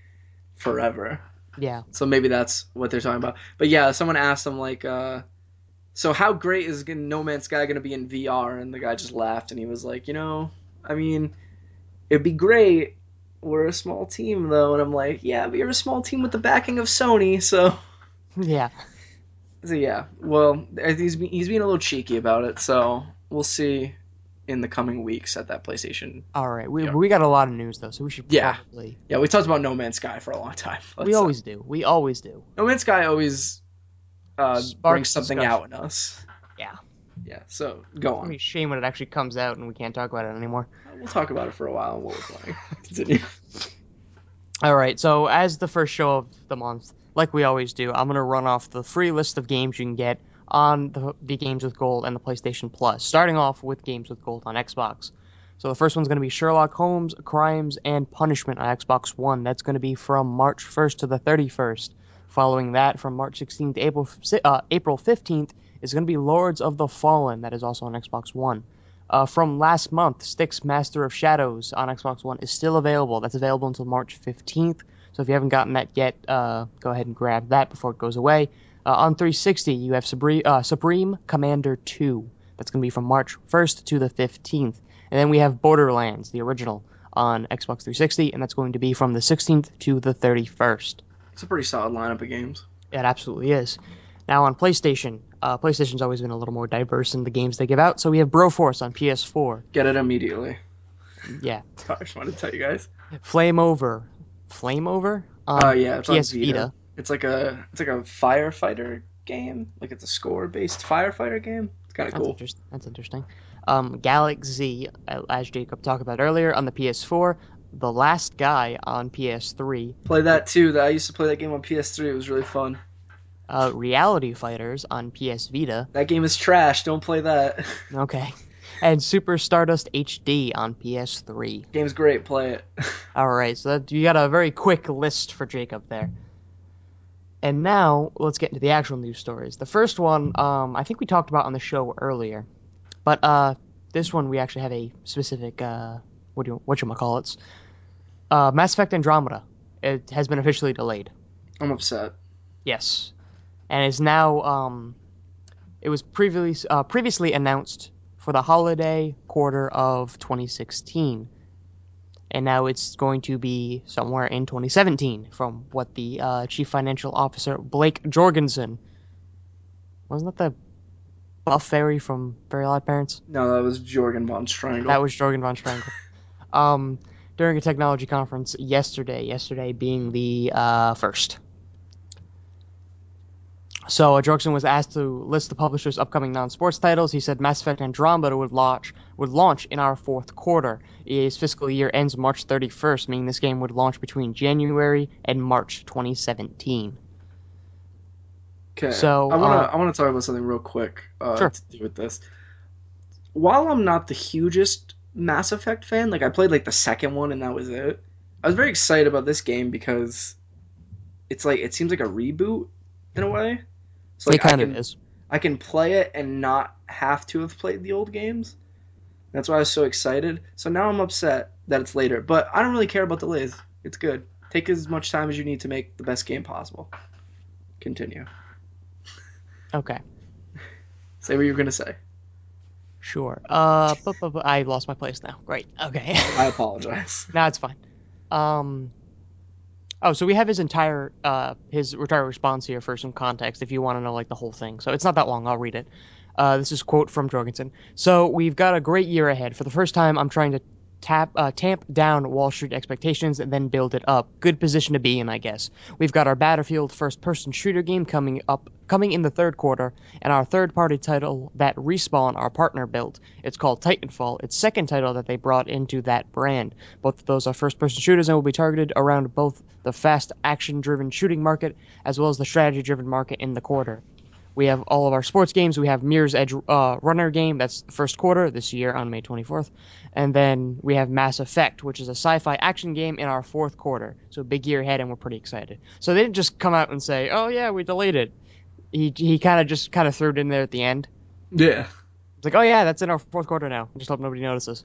forever. Yeah. So maybe that's what they're talking about. But yeah, someone asked them like, so how great is No Man's Sky going to be in VR? And the guy just laughed and he was like, I mean, it'd be great. We're a small team, though. And I'm like, yeah, but you're a small team with the backing of Sony, so... Yeah. So, yeah. Well, he's being a little cheeky about it, so we'll see in the coming weeks at that PlayStation. All right. We got a lot of news, though, so we should probably... Yeah, we talked about No Man's Sky for a long time. We always do. We always do. No Man's Sky always brings something out in us. Yeah. Yeah, so go on. It's a shame when it actually comes out and we can't talk about it anymore. We'll talk about it for a while and what we're playing. Continue. All right, so as the first show of the month, like we always do, I'm going to run off the free list of games you can get on the Games with Gold and the PlayStation Plus, starting off with Games with Gold on Xbox. So the first one's going to be Sherlock Holmes, Crimes and Punishment on Xbox One. That's going to be from March 1st to the 31st. Following that, from March 16th to April 15th, is going to be Lords of the Fallen. That is also on Xbox One. From last month, Styx Master of Shadows on Xbox One is still available. That's available until March 15th. So if you haven't gotten that yet, go ahead and grab that before it goes away. On 360, you have Supreme Commander 2. That's going to be from March 1st to the 15th. And then we have Borderlands, the original, on Xbox 360, and that's going to be from the 16th to the 31st. It's a pretty solid lineup of games. It absolutely is. Now on PlayStation, PlayStation's always been a little more diverse in the games they give out, so we have Broforce on PS4. Get it immediately. Yeah. I just wanted to tell you guys. Flame Over on yeah, it's PS on Vita. It's like a firefighter game. Like it's a score-based firefighter game. It's kind of cool. That's interesting. Galaxy, as Jacob talked about earlier, on the PS4. The Last Guy on PS3. Play that too. I used to play that game on PS3. It was really fun. Reality Fighters on PS Vita. That game is trash. Don't play that. Okay. And Super Stardust HD on PS3. Game's great. Play it. All right. So you got a very quick list for Jacob there. And now let's get into the actual news stories. The first one, I think we talked about on the show earlier, but this one we actually have a specific whatchamacallits. Mass Effect Andromeda. It has been officially delayed. I'm upset. Yes, and is now it was previously announced for the holiday quarter of 2016, and now it's going to be somewhere in 2017, from what the chief financial officer Blake Jorgensen, wasn't that the buff fairy from Very Odd Parents? No, that was Jorgen von Strangle. That was Jorgen von Strangle. During a technology conference yesterday being the first. So Jorgensen was asked to list the publisher's upcoming non-sports titles. He said Mass Effect Andromeda would launch in our fourth quarter. EA's fiscal year ends March 31st, meaning this game would launch between January and March 2017. Okay. So I want to talk about something real quick Sure. to do with this. While I'm not the hugest Mass Effect fan, like I played like the second one and that was it. I was very excited about this game because it's like it seems like a reboot in a way. So like It kind of is. I can play it and not have to have played the old games. That's why I was so excited. So now I'm upset that it's later, but I don't really care about delays. It's good. Take as much time as you need to make the best game possible. Continue. Okay. Say what you're gonna say. Sure. I lost my place now. Great. Okay. I apologize. No, it's fine. Oh, so we have his entire response here for some context if you want to know like the whole thing. So it's not that long. I'll read it. This is a quote from Jorgensen. So we've got a great year ahead. For the first time, I'm trying to tamp down Wall Street expectations and then build it up. Good position to be in, I guess. We've got our Battlefield first-person shooter game coming in the third quarter, and our third-party title that Respawn, our partner, built. It's called Titanfall. It's second title that they brought into that brand. Both of those are first-person shooters and will be targeted around both the fast action-driven shooting market as well as the strategy-driven market in the quarter. We have all of our sports games. We have Mirror's Edge Runner game. That's the first quarter this year on May 24th. And then we have Mass Effect, which is a sci-fi action game in our fourth quarter. So big year ahead, and we're pretty excited. So they didn't just come out and say, oh, yeah, we delayed it. He kind of threw it in there at the end. Yeah. It's like, oh, yeah, that's in our fourth quarter now. I just hope nobody notices.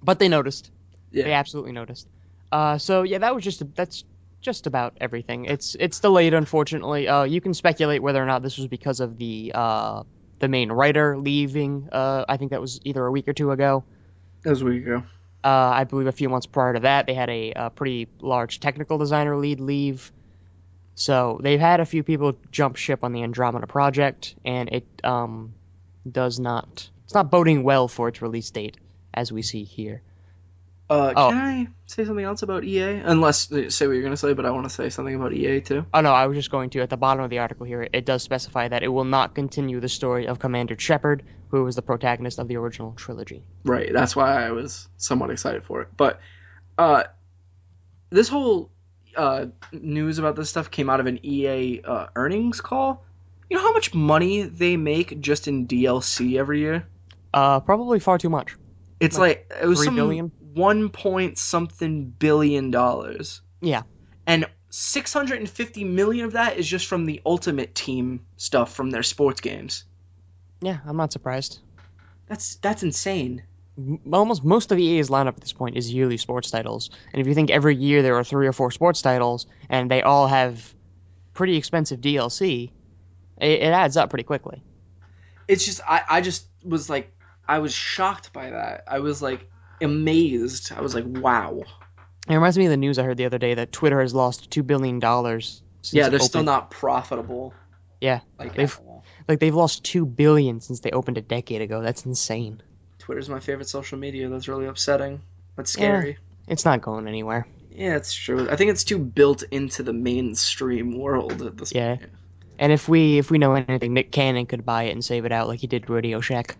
But they noticed. Yeah. They absolutely noticed. So, yeah, that's just about everything. It's delayed, unfortunately. You can speculate whether or not this was because of the main writer leaving. I think that was either a week or two ago. That was a week ago. I believe a few months prior to that, they had a pretty large technical designer leave. So they've had a few people jump ship on the Andromeda project, and it's not boding well for its release date, as we see here. Can I say something else about EA? Unless, say what you're going to say, but I want to say something about EA too. Oh, no, I was just going to. At the bottom of the article here, it does specify that it will not continue the story of Commander Shepard, who was the protagonist of the original trilogy. Right, that's why I was somewhat excited for it. But this whole news about this stuff came out of an EA earnings call. You know how much money they make just in DLC every year? Probably far too much. It's like it was $3 some billion? 1 point something billion dollars. Yeah. And 650 million of that is just from the Ultimate Team stuff from their sports games. Yeah, I'm not surprised. That's insane. Almost most of EA's lineup at this point is yearly sports titles. And if you think every year there are 3 or 4 sports titles and they all have pretty expensive DLC, it adds up pretty quickly. It's just I just was like I was shocked by that. I was like amazed. I was like, wow. It reminds me of the news I heard the other day that Twitter has lost $2 billion since Yeah, they're it still opened. not profitable. Yeah, Like they've lost $2 billion since they opened a decade ago. That's insane. Twitter's my favorite social media. That's really upsetting. That's scary. It's not going anywhere. Yeah, it's true. I think it's too built into the mainstream world at this Yeah. point. And if we know anything, Nick Cannon could buy it and save it out like he did Radio Shack.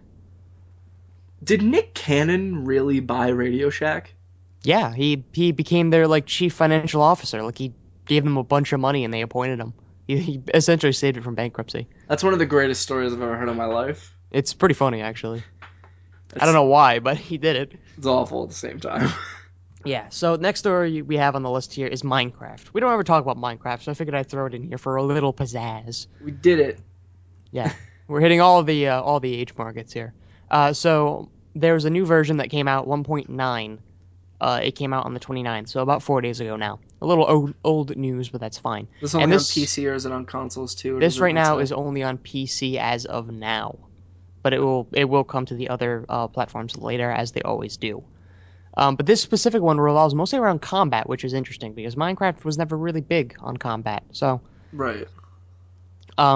Did Nick Cannon really buy Radio Shack? Yeah, he became their like chief financial officer. Like he gave them a bunch of money and they appointed him. He essentially saved it from bankruptcy. That's one of the greatest stories I've ever heard in my life. It's pretty funny actually. I don't know why, but he did it. It's awful at the same time. Yeah, so next story we have on the list here is Minecraft. We don't ever talk about Minecraft, so I figured I'd throw it in here for a little pizzazz. We did it. Yeah, we're hitting all the age markets here. So there's a new version that came out 1.9. It came out on the 29th, so about 4 days ago now. A little old news, but that's fine. This only And on this PC or is it on consoles too? this right now is only on PC as of now, but it will come to the other platforms later as they always do. But this specific one revolves mostly around combat, which is interesting because Minecraft was never really big on combat. Right.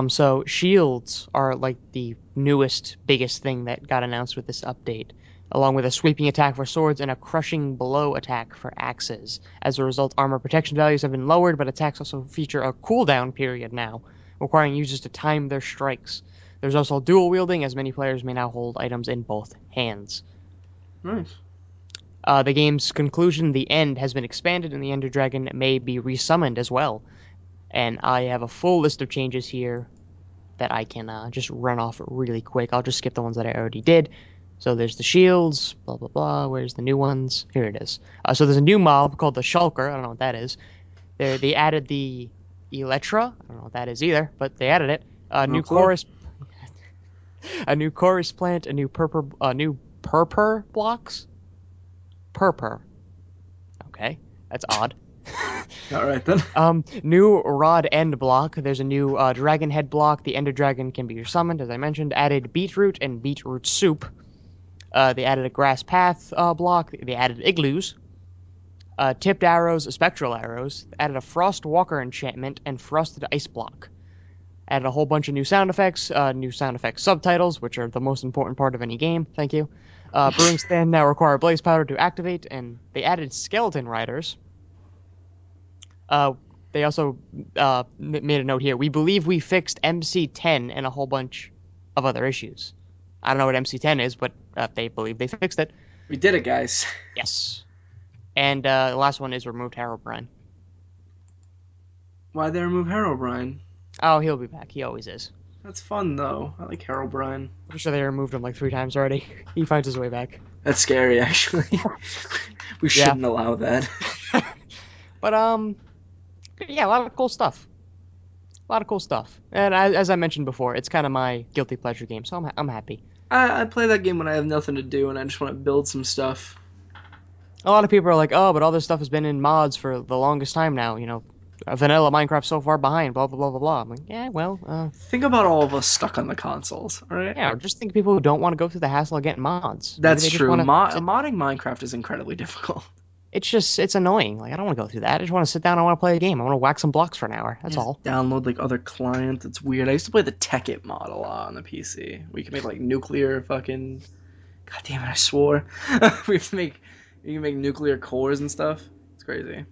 So shields are like the newest, biggest thing that got announced with this update, along with a sweeping attack for swords and a crushing blow attack for axes. As a result, armor protection values have been lowered, but attacks also feature a cooldown period now, requiring users to time their strikes. There's also dual wielding, as many players may now hold items in both hands. Nice. The game's conclusion, the end, has been expanded, and the Ender Dragon may be resummoned as well. And I have a full list of changes here that I can just run off really quick. I'll just skip the ones that I already did. So there's the shields, blah, blah, blah. Where's the new ones? Here it is. So there's a new mob called the Shulker. I don't know what that is. They added the Elytra. I don't know what that is either, but they added it. New chorus. A new chorus plant. A new purpur blocks. Purpur. Okay, that's odd. All right then. New rod end block. There's a new dragon head block. The Ender Dragon can be summoned, as I mentioned. Added beetroot and beetroot soup. They added a grass path block. They added igloos. Tipped arrows, spectral arrows. Added a frost walker enchantment and frosted ice block. Added a whole bunch of new sound effects subtitles, which are the most important part of any game. Thank you. Brewing stand now require blaze powder to activate, and they added skeleton riders. They also made a note here. We believe we fixed MC10 and a whole bunch of other issues. I don't know what MC10 is, but they believe they fixed it. We did it, guys. Yes. And the last one is removed Herobrine. Why'd they remove Herobrine? Oh, he'll be back. He always is. That's fun, though. I like Herobrine. I'm sure they removed him like 3 times already. He finds his way back. That's scary, actually. We shouldn't allow that. But, yeah, a lot of cool stuff. And as I mentioned before, it's kind of my guilty pleasure game, so I'm happy. I play that game when I have nothing to do and I just want to build some stuff. A lot of people are like, oh, but all this stuff has been in mods for the longest time now, you know. Vanilla Minecraft so far behind, blah, blah, blah, blah, blah. I'm like, yeah, well... Think about all of us stuck on the consoles, alright? Yeah, or just think of people who don't want to go through the hassle of getting mods. That's true. Modding Minecraft is incredibly difficult. It's annoying. Like, I don't want to go through that. I just want to sit down and I want to play a game. I want to whack some blocks for an hour. That's all. Download, like, other clients. It's weird. I used to play the Tekkit mod a lot on the PC. We could make, like, nuclear fucking... God damn it, I swore. You can make nuclear cores and stuff. It's crazy.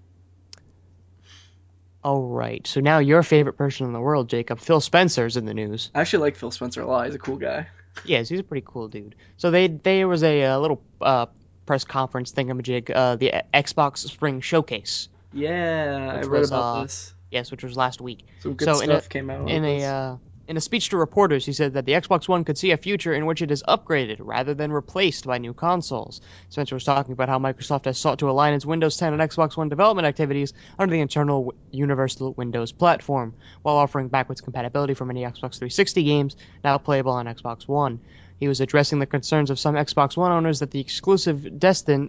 All right. So now your favorite person in the world, Jacob, Phil Spencer's in the news. I actually like Phil Spencer a lot. He's a cool guy. Yes, he's a pretty cool dude. So there was a little press conference thingamajig, the Xbox Spring Showcase. Yeah, I read about this. Yes, which was last week. Some good stuff came out. In a speech to reporters, he said that the Xbox One could see a future in which it is upgraded rather than replaced by new consoles. Spencer was talking about how Microsoft has sought to align its Windows 10 and Xbox One development activities under the internal Universal Windows platform, while offering backwards compatibility for many Xbox 360 games now playable on Xbox One. He was addressing the concerns of some Xbox One owners that the exclusives destined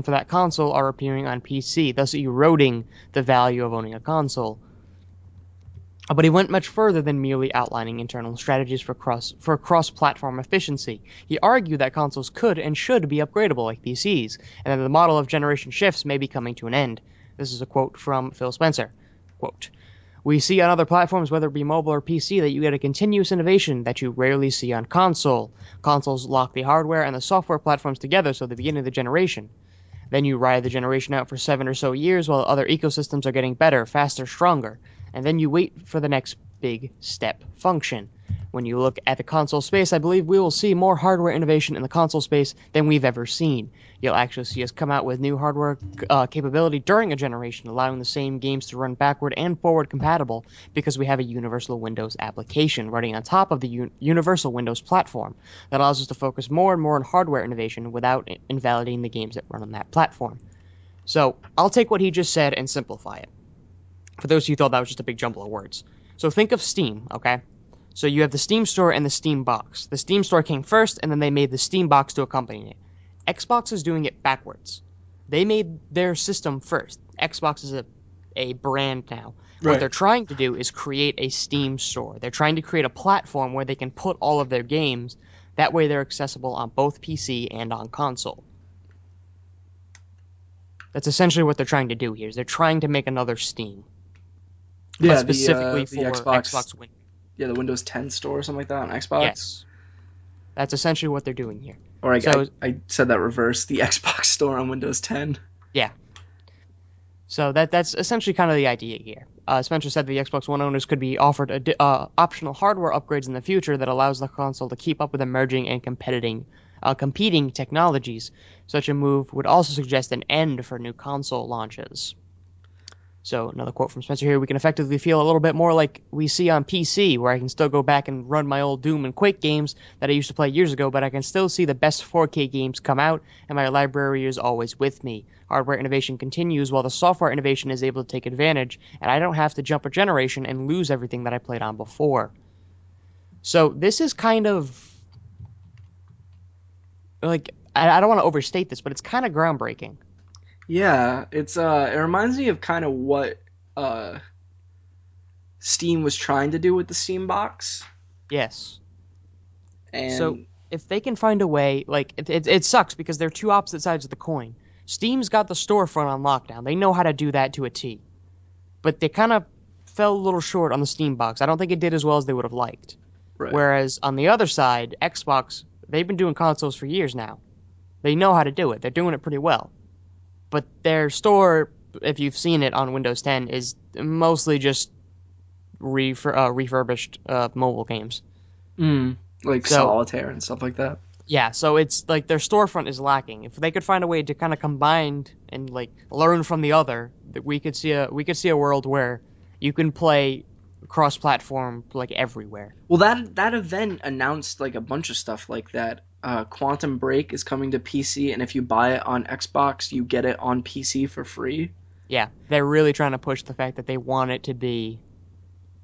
for that console are appearing on PC, thus eroding the value of owning a console. But he went much further than merely outlining internal strategies for cross-platform efficiency. He argued that consoles could and should be upgradable like PCs, and that the model of generation shifts may be coming to an end. This is a quote from Phil Spencer. Quote, "We see on other platforms, whether it be mobile or PC, that you get a continuous innovation that you rarely see on console. Consoles lock the hardware and the software platforms together so they begin of the generation. Then you ride the generation out for 7 or so years while other ecosystems are getting better, faster, stronger. And then you wait for the next big step function. When you look at the console space, I believe we will see more hardware innovation in the console space than we've ever seen. You'll actually see us come out with new hardware capability during a generation, allowing the same games to run backward and forward compatible because we have a Universal Windows application running on top of the Universal Windows platform that allows us to focus more and more on hardware innovation without invalidating the games that run on that platform. So I'll take what he just said and simplify it. For those who thought that was just a big jumble of words. So think of Steam, okay? So you have the Steam Store and the Steam Box. The Steam Store came first, and then they made the Steam Box to accompany it. Xbox is doing it backwards. They made their system first. Xbox is a brand now. Right. What they're trying to do is create a Steam Store. They're trying to create a platform where they can put all of their games. That way they're accessible on both PC and on console. That's essentially what they're trying to do here. Is they're trying to make another Steam. Yeah, specifically the for Xbox Windows. Yeah, the Windows 10 store or something like that on Xbox. Yes. That's essentially what they're doing here. Or I said that reverse. The Xbox store on Windows 10. Yeah. So that's essentially kind of the idea here. Spencer said the Xbox One owners could be offered optional hardware upgrades in the future that allows the console to keep up with emerging and competing technologies. Such a move would also suggest an end for new console launches. So another quote from Spencer here, we can effectively feel a little bit more like we see on PC, where I can still go back and run my old Doom and Quake games that I used to play years ago, but I can still see the best 4K games come out, and my library is always with me. Hardware innovation continues while the software innovation is able to take advantage, and I don't have to jump a generation and lose everything that I played on before. So this is kind of, like, I don't want to overstate this, but it's kind of groundbreaking. Yeah, it reminds me of kind of what Steam was trying to do with the Steam box. Yes. And so if they can find a way, like, it sucks because they're two opposite sides of the coin. Steam's got the storefront on lockdown. They know how to do that to a T. But they kind of fell a little short on the Steam box. I don't think it did as well as they would have liked. Right. Whereas on the other side, Xbox, they've been doing consoles for years now. They know how to do it. They're doing it pretty well. But their store, if you've seen it on Windows 10, is mostly just refurbished mobile games. Like Solitaire and stuff like that. Yeah, so it's like their storefront is lacking. If they could find a way to kind of combine and like learn from the other, we could see a world where you can play cross-platform like everywhere. Well, that event announced like a bunch of stuff like that. Quantum Break is coming to PC, and if you buy it on Xbox, you get it on PC for free. Yeah, they're really trying to push the fact that they want it to be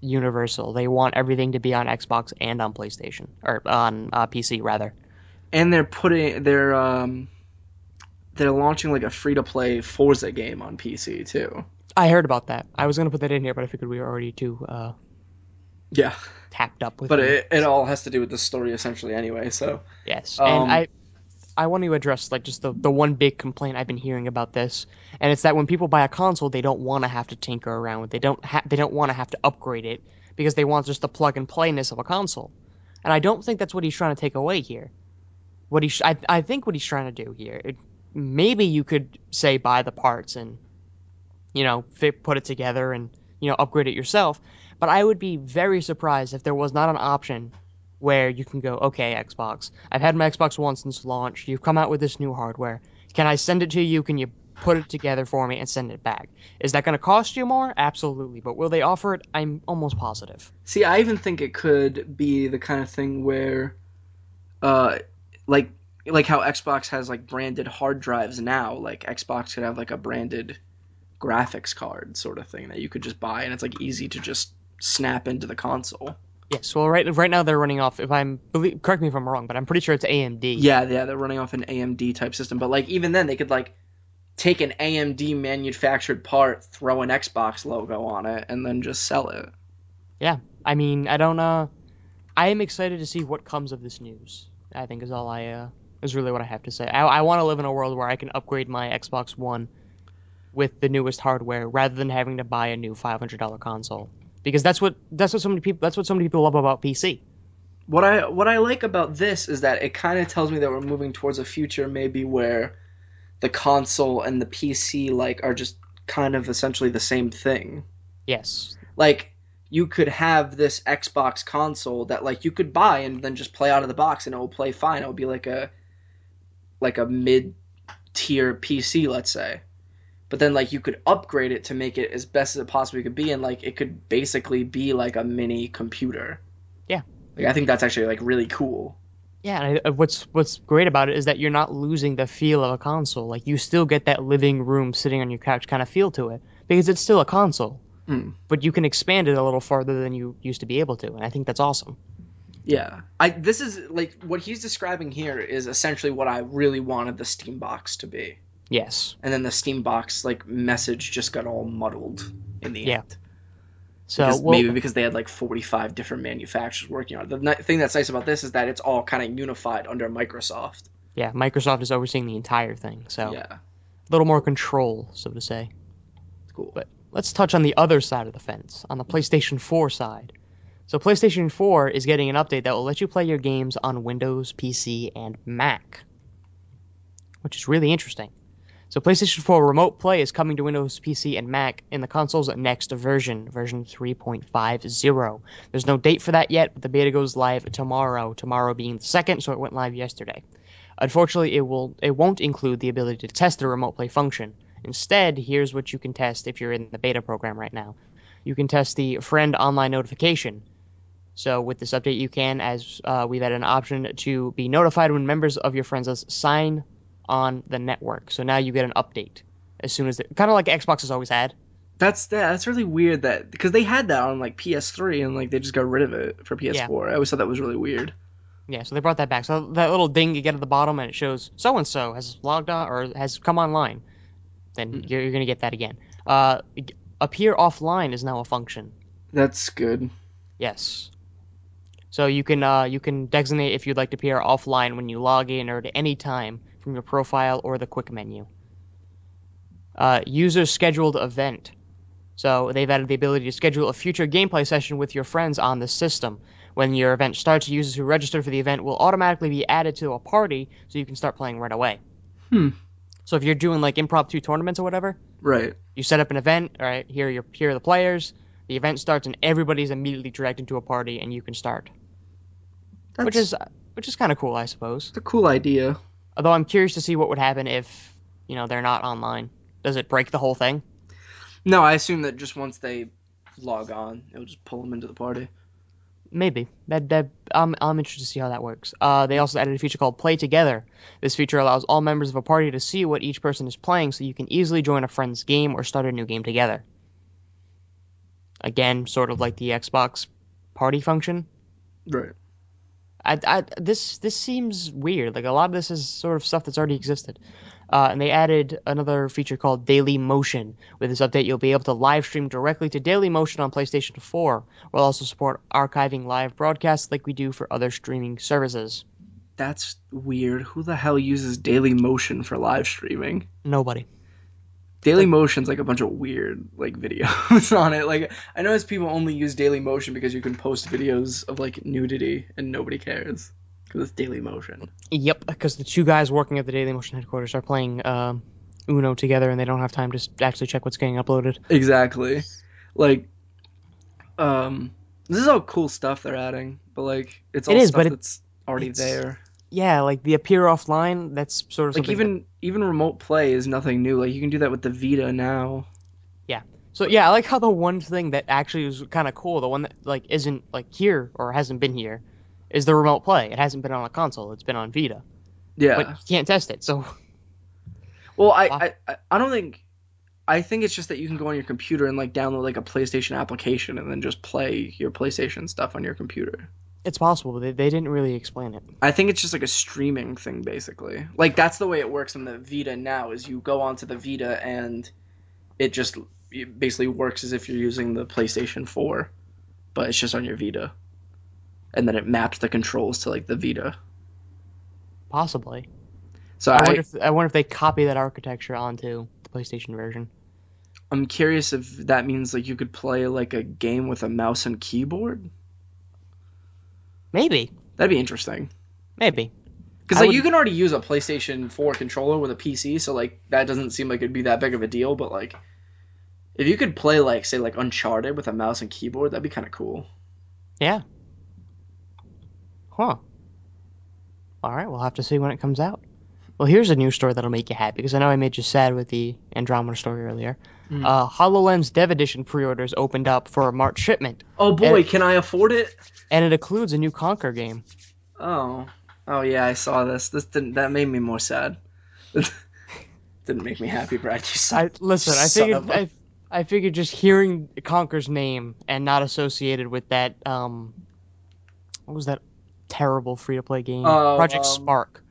universal. They want everything to be on Xbox and on PlayStation, or on PC rather. And they're launching like a free-to-play Forza game on PC too. I heard about that. I was gonna put that in here, but I figured we were already too tapped up with but it all has to do with the story essentially anyway, so yes. And I want to address like just the one big complaint I've been hearing about this, and it's that when people buy a console, they don't want to have to tinker around with it. They don't want to have to upgrade it because they want just the plug and playness of a console. And I don't think that's what he's trying to take away here. I think what he's trying to do here, maybe you could say buy the parts and put it together and upgrade it yourself. But I would be very surprised if there was not an option where you can go, okay, Xbox, I've had my Xbox One since launch. You've come out with this new hardware. Can I send it to you? Can you put it together for me and send it back? Is that going to cost you more? Absolutely. But will they offer it? I'm almost positive. See, I even think it could be the kind of thing where, like how Xbox has like branded hard drives now, like Xbox could have like a branded graphics card sort of thing that you could just buy, and it's like easy to just snap into the console. Yes, well, right now they're running off. Correct me if I'm wrong, but I'm pretty sure it's AMD. Yeah, they're running off an AMD type system. But like even then, they could like take an AMD manufactured part, throw an Xbox logo on it, and then just sell it. Yeah, I mean, I don't. I am excited to see what comes of this news. I think is really what I have to say. I want to live in a world where I can upgrade my Xbox One with the newest hardware rather than having to buy a new $500 console. Because that's what so many people love about PC. What I like about this is that it kind of tells me that we're moving towards a future maybe where the console and the PC like are just kind of essentially the same thing. Yes. Like you could have this Xbox console that like you could buy and then just play out of the box and it will play fine. It will be like a mid-tier PC, let's say. But then like you could upgrade it to make it as best as it possibly could be, and like it could basically be like a mini computer. Yeah. Like I think that's actually like really cool. Yeah, and what's great about it is that you're not losing the feel of a console. Like, you still get that living room sitting on your couch kind of feel to it, because it's still a console. But you can expand it a little farther than you used to be able to, and I think that's awesome. Yeah. This is like what he's describing here is essentially what I really wanted the Steam box to be. Yes. And then the Steam box like message just got all muddled in the end. So maybe because they had like 45 different manufacturers working on it. The thing that's nice about this is that it's all kind of unified under Microsoft. Yeah, Microsoft is overseeing the entire thing, so yeah, a little more control, so to say. Cool. But let's touch on the other side of the fence, on the PlayStation 4 side. So PlayStation 4 is getting an update that will let you play your games on Windows, PC, and Mac, which is really interesting. So PlayStation 4 Remote Play is coming to Windows, PC, and Mac in the console's next version 3.50. There's no date for that yet, but the beta goes live tomorrow being the 2nd, so it went live yesterday. Unfortunately, it won't include the ability to test the Remote Play function. Instead, here's what you can test if you're in the beta program right now. You can test the friend online notification. So with this update, you can, as we've added an option to be notified when members of your friends list sign on the network. So now you get an update as soon as kind of like Xbox has always had. That's really weird that because they had that on like PS3 and like they just got rid of it for PS4. I always thought that was really weird. Yeah, so they brought that back. So that little ding you get at the bottom and it shows so and so has logged on or has come online. Then you're gonna get that again. Appear offline is now a function. That's good. Yes. So you can designate if you'd like to appear offline when you log in or at any time from your profile or the quick menu. User scheduled event. So they've added the ability to schedule a future gameplay session with your friends on the system. When your event starts, users who registered for the event will automatically be added to a party, so you can start playing right away. So if you're doing like impromptu tournaments or whatever, right? You set up an event. All right, here are the players. The event starts and everybody's immediately dragged into a party, and you can start. Which is kind of cool, I suppose. It's a cool idea. Although I'm curious to see what would happen if, they're not online. Does it break the whole thing? No, I assume that just once they log on, it'll just pull them into the party. Maybe. I'm interested to see how that works. They also added a feature called Play Together. This feature allows all members of a party to see what each person is playing, so you can easily join a friend's game or start a new game together. Again, sort of like the Xbox party function. Right. This seems weird. Like, a lot of this is sort of stuff that's already existed. And they added another feature called Daily Motion. With this update, you'll be able to live stream directly to Daily Motion on PlayStation 4. We'll also support archiving live broadcasts like we do for other streaming services. That's weird. Who the hell uses Daily Motion for live streaming? Nobody. Daily Motion's like a bunch of weird like videos on it. Like, I notice people only use Daily Motion because you can post videos of like nudity and nobody cares because it's Daily Motion. Yep, because the two guys working at the Daily Motion headquarters are playing Uno together and they don't have time to actually check what's getting uploaded. Exactly. Like, this is all cool stuff they're adding, but like it's all stuff that's already there. Yeah, like the appear offline, that's sort of like even remote play is nothing new. Like, you can do that with the Vita now. Yeah. So yeah, I like how the one thing that actually was kind of cool, the one that like isn't like here or hasn't been here, is the remote play. It hasn't been on a console. It's been on Vita. Yeah. But you can't test it. So. Well, I don't think. I think it's just that you can go on your computer and like download like a PlayStation application and then just play your PlayStation stuff on your computer. It's possible, but they didn't really explain it. I think it's just like a streaming thing, basically. Like, that's the way it works on the Vita now, is you go onto the Vita and it basically works as if you're using the PlayStation 4, but it's just on your Vita. And then it maps the controls to, like, the Vita. Possibly. So I wonder if they copy that architecture onto the PlayStation version. I'm curious if that means, like, you could play, like, a game with a mouse and keyboard? Maybe. That'd be interesting. Maybe. Because like you can already use a PlayStation 4 controller with a PC, so like that doesn't seem like it'd be that big of a deal. But like, If you could play like say like Uncharted with a mouse and keyboard, that'd be kind of cool. Yeah. Huh. All right, we'll have to see when it comes out. Well, here's a news story that'll make you happy because I know I made you sad with the Andromeda story earlier. Mm. HoloLens Dev Edition pre-orders opened up for a March shipment. Oh boy, can I afford it? And it includes a new Conquer game. Oh, oh yeah, I saw this. That made me more sad. Didn't make me happy, Brad. You son, I figured just hearing Conker's name and not associated with that what was that terrible free-to-play game? Project Spark.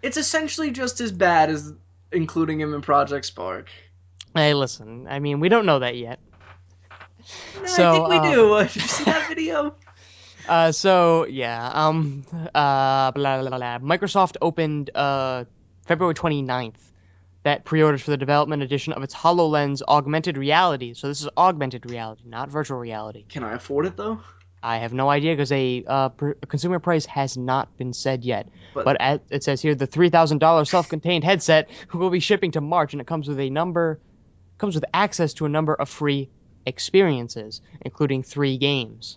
It's essentially just as bad as including him in Project Spark. Hey, listen. I mean, we don't know that yet. No, I think we do. Did you see that video? Blah, blah, blah. Microsoft opened February 29th that pre-orders for the development edition of its HoloLens augmented reality. So this is augmented reality, not virtual reality. Can I afford it though? I have no idea because a consumer price has not been said yet. But it says here the $3,000 self-contained headset will be shipping to March, and it comes with access to a number of free experiences, including 3 games.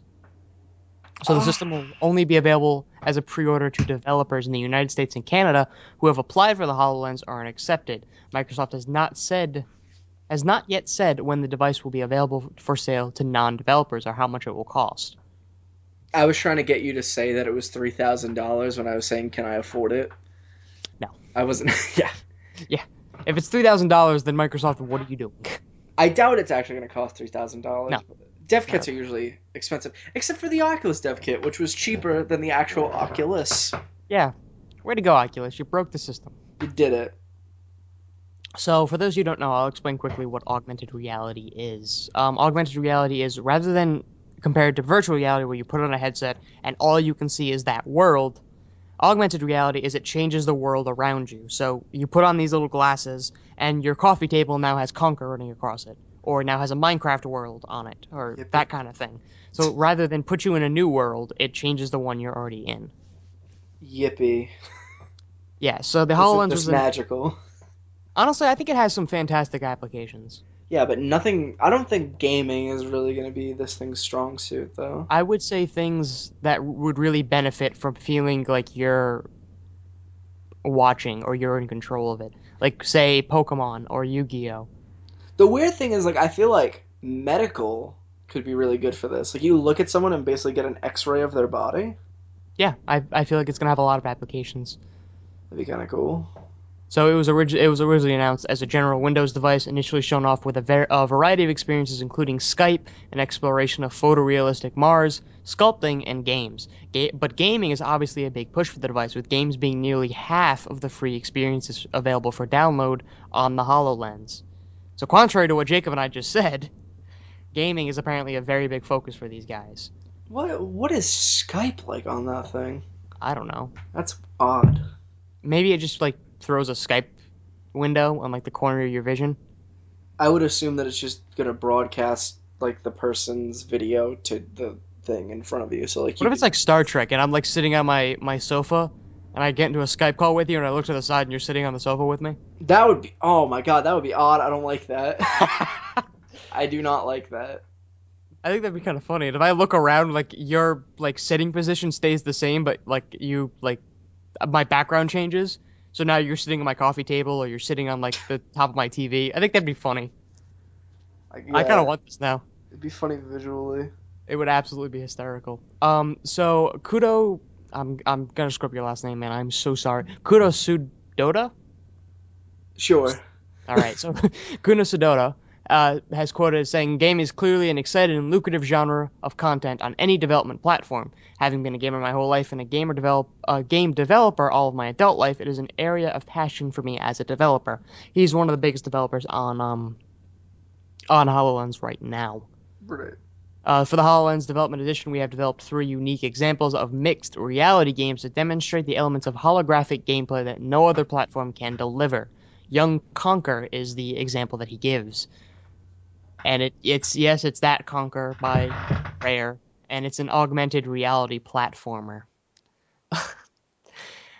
So the system will only be available as a pre-order to developers in the United States and Canada who have applied for the HoloLens or are accepted. Microsoft has not yet said when the device will be available for sale to non-developers or how much it will cost. I was trying to get you to say that it was $3,000 when I was saying, can I afford it? No. I wasn't. Yeah. Yeah. If it's $3,000, then Microsoft, what are you doing? I doubt it's actually going to cost $3,000. No. Dev kits are usually expensive, except for the Oculus dev kit, which was cheaper than the actual Oculus. Yeah. Way to go, Oculus. You broke the system. You did it. So, for those who don't know, I'll explain quickly what augmented reality is. Augmented reality is, rather than compared to virtual reality where you put on a headset and all you can see is that world, augmented reality is it changes the world around you. So, you put on these little glasses and your coffee table now has Conquer running across it, or now has a Minecraft world on it, or that kind of thing. So, rather than put you in a new world, it changes the one you're already in. Yippee. Yeah, so the HoloLens was magical. Honestly, I think it has some fantastic applications. Yeah, but nothing. I don't think gaming is really going to be this thing's strong suit, though. I would say things that would really benefit from feeling like you're watching or you're in control of it. Like, say, Pokemon or Yu-Gi-Oh! The weird thing is, like, I feel like medical could be really good for this. Like, you look at someone and basically get an X-ray of their body. Yeah, I feel like it's going to have a lot of applications. That'd be kind of cool. So it was originally announced as a general Windows device, initially shown off with a variety of experiences, including Skype, an exploration of photorealistic Mars, sculpting, and games. But gaming is obviously a big push for the device, with games being nearly half of the free experiences available for download on the HoloLens. So contrary to what Jacob and I just said, gaming is apparently a very big focus for these guys. What is Skype like on that thing? I don't know. That's odd. Maybe it just like throws a Skype window on like the corner of your vision. I would assume that it's just gonna broadcast like the person's video to the thing in front of you. So like, what if it's like Star Trek and I'm like sitting on my sofa and I get into a Skype call with you and I look to the side and you're sitting on the sofa with me? That would be, oh my god, that would be odd. I don't like that. I do not like that. I think that'd be kind of funny. And if I look around, like your like sitting position stays the same, but like you like my background changes. So now you're sitting on my coffee table or you're sitting on like the top of my TV. I think that'd be funny. Yeah, I kind of want this now. It'd be funny visually. It would absolutely be hysterical. So Kudo, I'm gonna screw up your last name, man. I'm so sorry. Kudo Sudota? Sure. All right. So Kudo Sudota has quoted as saying, "Game is clearly an exciting and lucrative genre of content on any development platform. Having been a gamer my whole life and a game developer all of my adult life, it is an area of passion for me as a developer." He's one of the biggest developers on HoloLens right now. Right. For the HoloLens Development Edition, we have developed 3 unique examples of mixed reality games that demonstrate the elements of holographic gameplay that no other platform can deliver. Young Conquer is the example that he gives. And it's that Conquer by Rare, and it's an augmented reality platformer.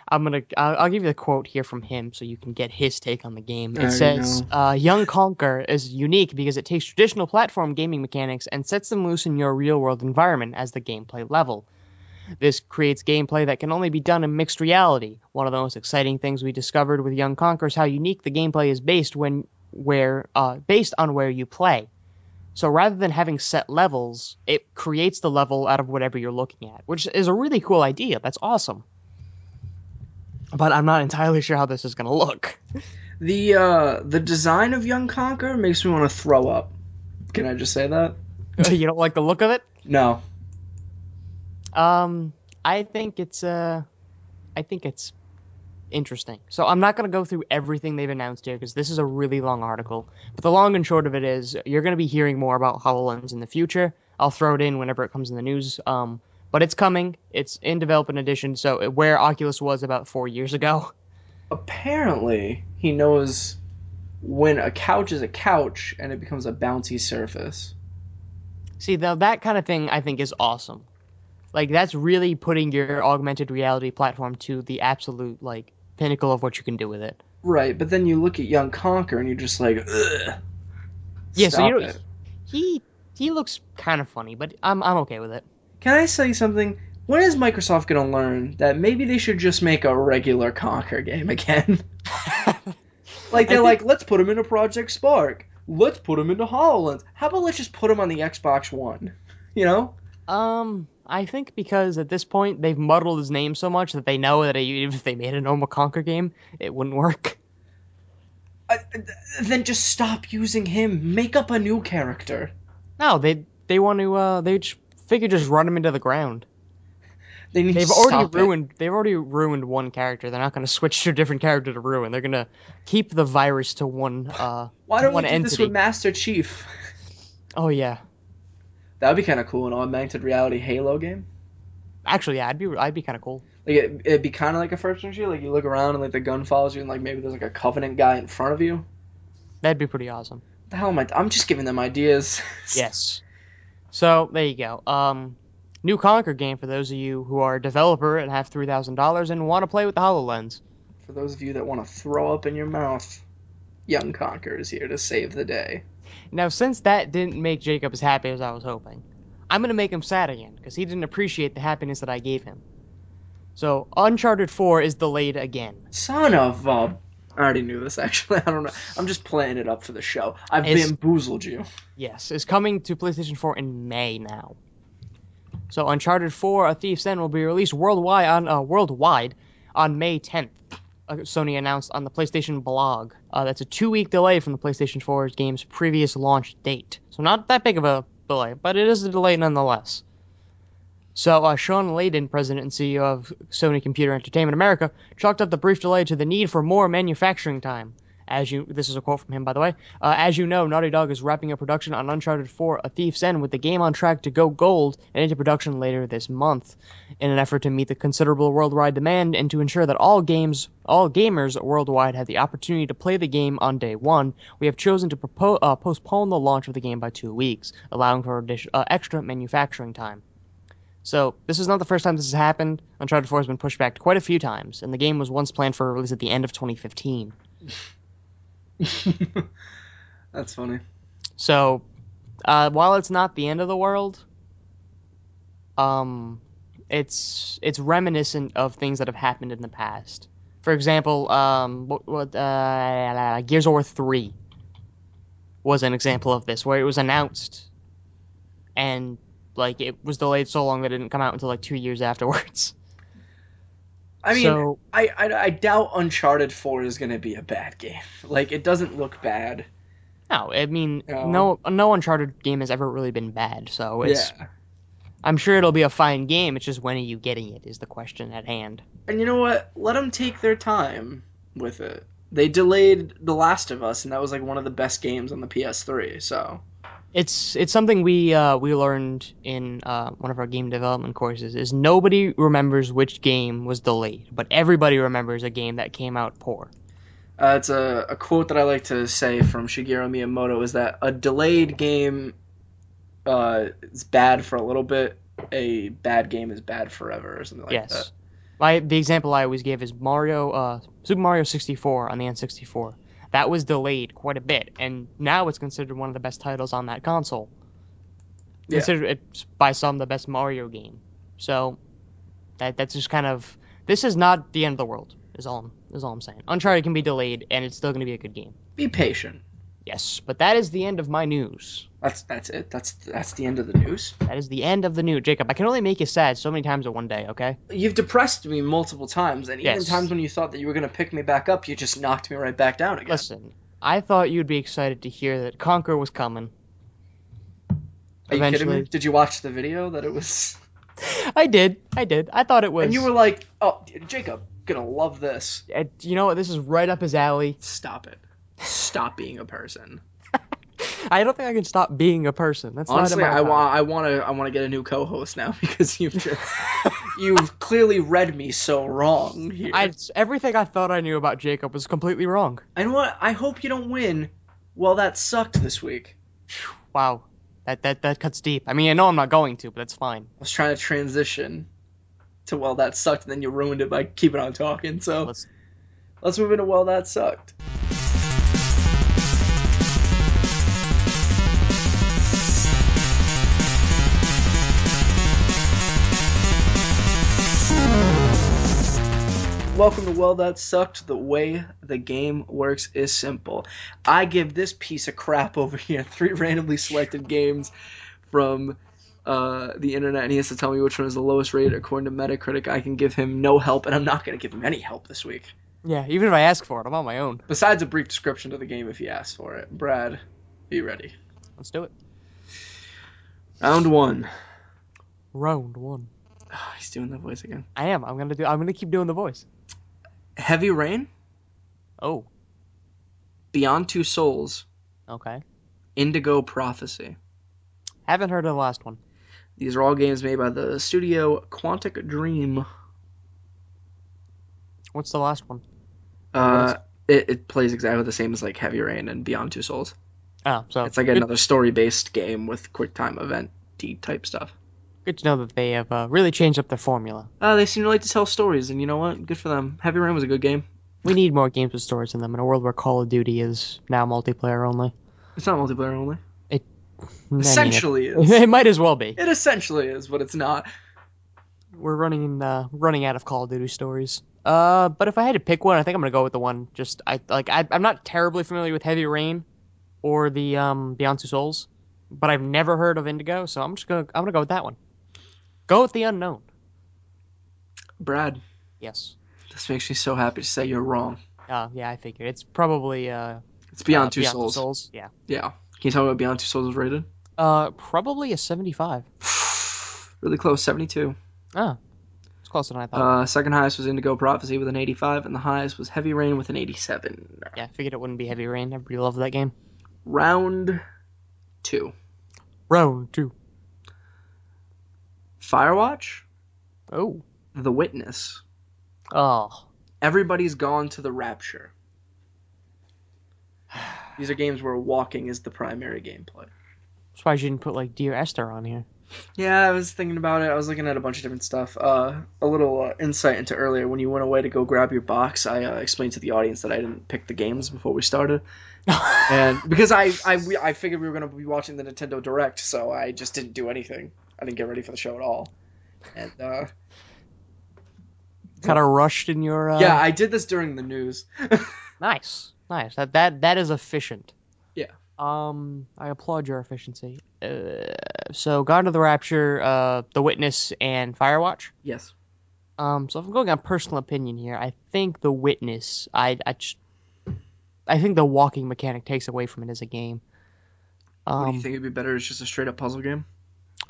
I'll give you the quote here from him so you can get his take on the game. I It already says, know. Young Conquer is unique because it takes traditional platform gaming mechanics and sets them loose in your real-world environment as the gameplay level. This creates gameplay that can only be done in mixed reality. One of the most exciting things we discovered with Young Conquer is how unique the gameplay is based on where you play. So rather than having set levels, it creates the level out of whatever you're looking at, which is a really cool idea. That's awesome. But I'm not entirely sure how this is going to look. The design of Young Conquer makes me want to throw up. Can I just say that? You don't like the look of it? No. I think it's interesting. So I'm not going to go through everything they've announced here because this is a really long article. But the long and short of it is you're going to be hearing more about HoloLens in the future. I'll throw it in whenever it comes in the news. But it's coming. It's in development edition, so where Oculus was about 4 years ago. Apparently, he knows when a couch is a couch and it becomes a bouncy surface. See, that kind of thing I think is awesome. Like, that's really putting your augmented reality platform to the absolute, like, pinnacle of what you can do with it. Right, but then you look at Young Conquer and you're just like, ugh. Yeah, so Stop it. he looks kind of funny, but I'm okay with it. Can I say something? When is Microsoft going to learn that maybe they should just make a regular Conquer game again? Like, they're like, let's put him into Project Spark. Let's put him into HoloLens. How about let's just put him on the Xbox One? You know? I think because at this point they've muddled his name so much that they know that even if they made a normal Conquer game, it wouldn't work. Then just stop using him. Make up a new character. No, they want to they figure just run him into the ground. They've already ruined one character. They're not going to switch to a different character to ruin. They're going to keep the virus to one Why don't we do entity. this with Master Chief? Oh yeah. That would be kind of cool, an augmented reality Halo game. Actually, yeah, I'd be kind of cool. Like it'd be kind of like a first-person shooter. Like you look around and like the gun follows you, and like maybe there's like a Covenant guy in front of you. That'd be pretty awesome. What the hell am I? I'm just giving them ideas. Yes. So there you go. New Conquer game for those of you who are a developer and have $3,000 and want to play with the HoloLens. For those of you that want to throw up in your mouth, Young Conquer is here to save the day. Now, since that didn't make Jacob as happy as I was hoping, I'm going to make him sad again, because he didn't appreciate the happiness that I gave him. So, Uncharted 4 is delayed again. Son of a... I already knew this, actually. I don't know. I'm just playing it up for the show. I've bamboozled you. Yes, it's coming to PlayStation 4 in May now. So, Uncharted 4: A Thief's End will be released worldwide on May 10th. Sony announced on the PlayStation blog. That's a 2-week delay from the PlayStation 4's game's previous launch date. So not that big of a delay, but it is a delay nonetheless. So Sean Layden, president and CEO of Sony Computer Entertainment America, chalked up the brief delay to the need for more manufacturing time. This is a quote from him, by the way. As you know, Naughty Dog is wrapping up production on Uncharted 4: A Thief's End, with the game on track to go gold and into production later this month. In an effort to meet the considerable worldwide demand and to ensure that all gamers worldwide have the opportunity to play the game on day one, we have chosen to postpone the launch of the game by 2 weeks, allowing for extra manufacturing time. So, this is not the first time this has happened. Uncharted 4 has been pushed back quite a few times, and the game was once planned for release at the end of 2015. That's funny. So, while it's not the end of the world, it's reminiscent of things that have happened in the past. For example, Gears of War 3 was an example of this, where it was announced, and like it was delayed so long that it didn't come out until like 2 years afterwards. I mean, I doubt Uncharted 4 is going to be a bad game. Like, it doesn't look bad. No, I mean, no Uncharted game has ever really been bad, so it's... Yeah. I'm sure it'll be a fine game, it's just when are you getting it is the question at hand. And you know what? Let them take their time with it. They delayed The Last of Us, and that was like one of the best games on the PS3, so... It's something we learned in one of our game development courses, is nobody remembers which game was delayed, but everybody remembers a game that came out poor. It's a quote that I like to say from Shigeru Miyamoto, is that a delayed game is bad for a little bit, a bad game is bad forever, or something like that. The example I always give is Super Mario 64 on the N64. That was delayed quite a bit, and now it's considered one of the best titles on that console. Yeah. Considered it by some the best Mario game. So that's just kind of, this is not the end of the world. Is all I'm saying. Uncharted can be delayed, and it's still going to be a good game. Be patient. Yes, but that is the end of my news. That's it. That's the end of the news. That is the end of the news, Jacob. I can only make you sad so many times in one day. Okay. You've depressed me multiple times, and even Yes. times when you thought that you were gonna pick me back up, you just knocked me right back down again. Listen, I thought you'd be excited to hear that Conquer was coming. Are you kidding me? Did you watch the video that it was? I did. I thought it was. And you were like, "Oh, Jacob, gonna love this." You know what? This is right up his alley. Stop it. Stop being a person. I don't think I can stop being a person. That's Honestly, not in my power. I want to get a new co-host now because you've clearly read me so wrong here. Everything I thought I knew about Jacob was completely wrong. And what? I hope you don't win. Well, that sucked this week. Wow, that cuts deep. I mean, I know I'm not going to, but that's fine. I was trying to transition to well, that sucked, and then you ruined it by keeping on talking. So let's move into well, that sucked. Welcome to Well That Sucked. The way the game works is simple. I give this piece of crap over here 3 randomly selected games from the internet, and he has to tell me which one is the lowest rated according to Metacritic. I can give him no help, and I'm not going to give him any help this week. Yeah, even if I ask for it, I'm on my own. Besides a brief description of the game if he asks for it. Brad, be ready. Let's do it. Round 1. Round 1. Oh, he's doing the voice again. I am. I'm gonna keep doing the voice. Heavy Rain. Oh. Beyond Two Souls. Okay. Indigo Prophecy. Haven't heard of the last one. These are all games made by the studio Quantic Dream. What's the last one? It plays exactly the same as like Heavy Rain and Beyond Two Souls. Oh, so it's like another story-based game with QuickTime event-y type stuff. Good to know that they have really changed up their formula. They seem to like to tell stories, and you know what? Good for them. Heavy Rain was a good game. We need more games with stories in them in a world where Call of Duty is now multiplayer only. It's not multiplayer only. It essentially is. It might as well be. It essentially is, but it's not. We're running out of Call of Duty stories. But if I had to pick one, I think I'm gonna go with the one. I'm not terribly familiar with Heavy Rain or the Beyond Two Souls, but I've never heard of Indigo, so I'm gonna go with that one. Go with the unknown. Brad. Yes. This makes me so happy to say you're wrong. Yeah, I figured. It's probably it's Beyond Two Souls. Two Souls. Yeah. Yeah. Can you tell me what Beyond Two Souls was rated? Probably a 75. Really close, 72. Oh. It's closer than I thought. Second highest was Indigo Prophecy with an 85, and the highest was Heavy Rain with an 87. Yeah, I figured it wouldn't be Heavy Rain. Everybody loved that game. Round 2. Round 2. Firewatch. Oh. The Witness. Oh. Everybody's Gone to the Rapture. These are games where walking is the primary gameplay. That's why you didn't put, like, Dear Esther on here. Yeah, I was thinking about it. I was looking at a bunch of different stuff. A little insight into earlier. When you went away to go grab your box, I explained to the audience that I didn't pick the games before we started. And because I figured we were going to be watching the Nintendo Direct, so I just didn't do anything. I didn't get ready for the show at all. And kind of rushed in your Yeah, I did this during the news. Nice. That is efficient. Yeah. I applaud your efficiency. So Gone to the Rapture, The Witness, and Firewatch. Yes. So if I'm going on personal opinion here, I think The Witness. I think the walking mechanic takes away from it as a game. What do you think it'd be better as just a straight up puzzle game?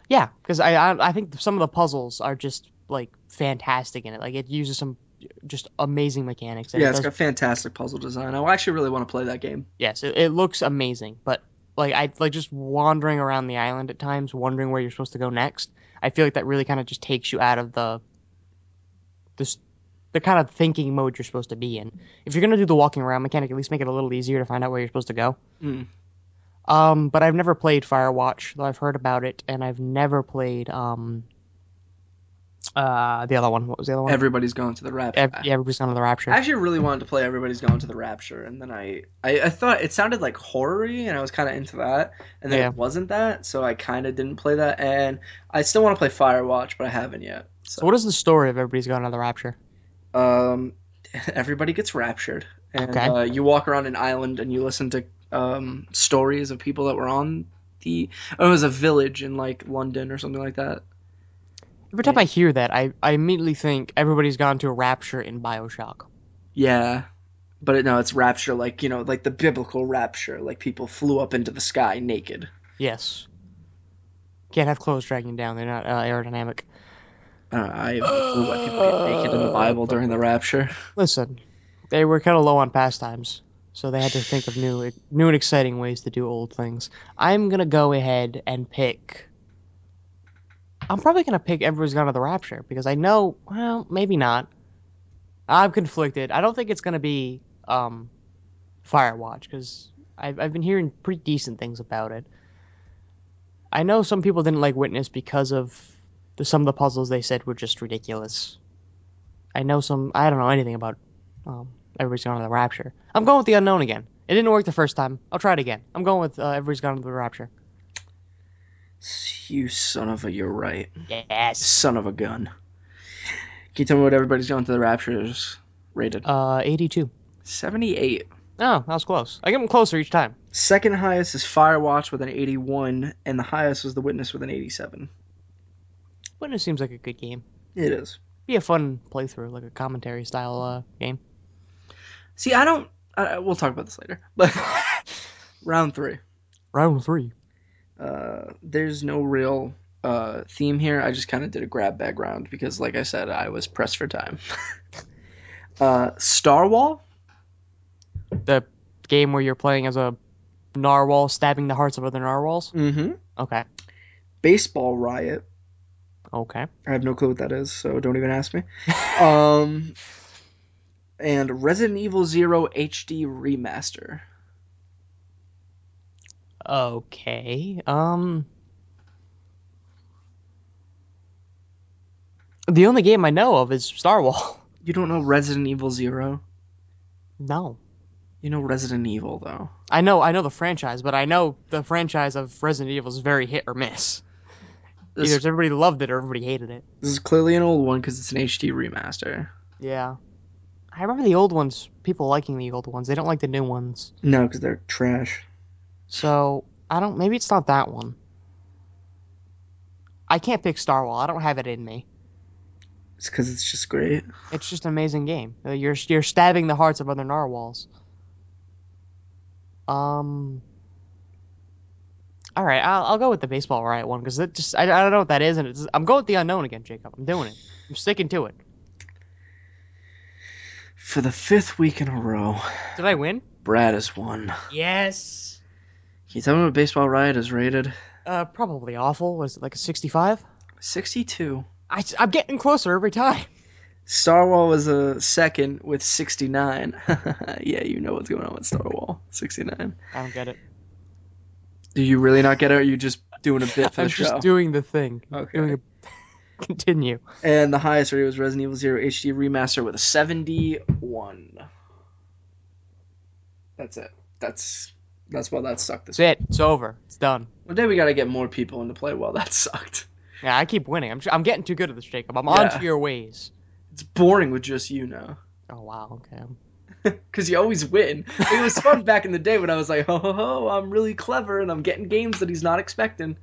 Yeah, because I think some of the puzzles are just like fantastic in it. Like it uses some just amazing mechanics. Yeah, it's got fantastic puzzle design. I actually really want to play that game. Yes, it looks amazing, but I just wandering around the island at times, wondering where you're supposed to go next. I feel like that really kind of just takes you out of the kind of thinking mode you're supposed to be in. If you're gonna do the walking around mechanic, at least make it a little easier to find out where you're supposed to go. Mm. But I've never played Firewatch, though I've heard about it, and I've never played The other one. What was the other one? Everybody's Going to the Rapture. Yeah, Everybody's Gone to the Rapture. I actually really wanted to play Everybody's Going to the Rapture, and then I thought it sounded like horror-y, and I was kind of into that, and then it wasn't that, so I kind of didn't play that, and I still want to play Firewatch, but I haven't yet. So what is the story of Everybody's Gone to the Rapture? Everybody gets raptured, and you walk around an island, and you listen to stories of people that were on it was a village in, like, London or something like that. Every time I hear that, I immediately think Everybody's Gone to a Rapture in BioShock. Yeah, but no, it's rapture, like, like the biblical rapture, like people flew up into the sky naked. Yes. Can't have clothes dragging you down; they're not aerodynamic. I have no clue why people get naked in the Bible during the rapture. Listen, they were kind of low on pastimes, so they had to think of new and exciting ways to do old things. I'm gonna go ahead and pick. I'm probably going to pick Everybody's Gone to the Rapture, because I know, well, maybe not. I'm conflicted. I don't think it's going to be Firewatch, because I've been hearing pretty decent things about it. I know some people didn't like Witness because of some of the puzzles they said were just ridiculous. I don't know anything about Everybody's Gone to the Rapture. I'm going with the unknown again. It didn't work the first time. I'll try it again. I'm going with Everybody's Gone to the Rapture. You son of a, you're right. Yes. Son of a gun. Can you tell me what Everybody's Gone to the Rapture is rated? 82. 78. Oh, that was close. I get them closer each time. Second highest is Firewatch with an 81, and the highest was The Witness with an 87. Witness seems like a good game. It is. Be a fun playthrough, like a commentary style game. See, we'll talk about this later. But round 3. Round 3. There's no real theme here. I just kind of did a grab bag round because, like I said, I was pressed for time. Starwall? The game where you're playing as a narwhal stabbing the hearts of other narwhals? Mm-hmm. Okay. Baseball Riot. Okay. I have no clue what that is, so don't even ask me. And Resident Evil 0 HD Remaster. Okay. The only game I know of is Starwall. You don't know Resident Evil 0? No. You know Resident Evil, though. I know the franchise, but I know the franchise of Resident Evil is very hit or miss. Either everybody loved it or everybody hated it. This is clearly an old one because it's an HD remaster. Yeah. I remember the old ones, people liking the old ones. They don't like the new ones. No, because they're trash. So, maybe it's not that one. I can't pick Starwall. I don't have it in me. It's because it's just great. It's just an amazing game. You're stabbing the hearts of other narwhals. All right, I'll go with the Baseball Riot one because I don't know what that is, and I'm going with the unknown again, Jacob. I'm doing it. I'm sticking to it. For the 5th week in a row. Did I win? Brad has won. Yes. Can you tell me what Baseball Riot is rated? Probably awful. Was it like a 65? 62. I'm getting closer every time. Starwall was a second with 69. Yeah, you know what's going on with Starwall. 69. I don't get it. Do you really not get it, or are you just doing a bit for the show? I'm just doing the thing. Okay. Continue. And the highest rated was Resident Evil 0 HD Remaster with a 71. That's it. That's why that sucked this week. That's it. It's over. It's done. One day we gotta get more people into play while that sucked. Yeah, I keep winning. I'm getting too good at this, Jacob. I'm on to your ways. It's boring with just you now. Oh, wow. Okay. Because you always win. It was fun back in the day when I was like, ho, ho, ho, I'm really clever, and I'm getting games that he's not expecting.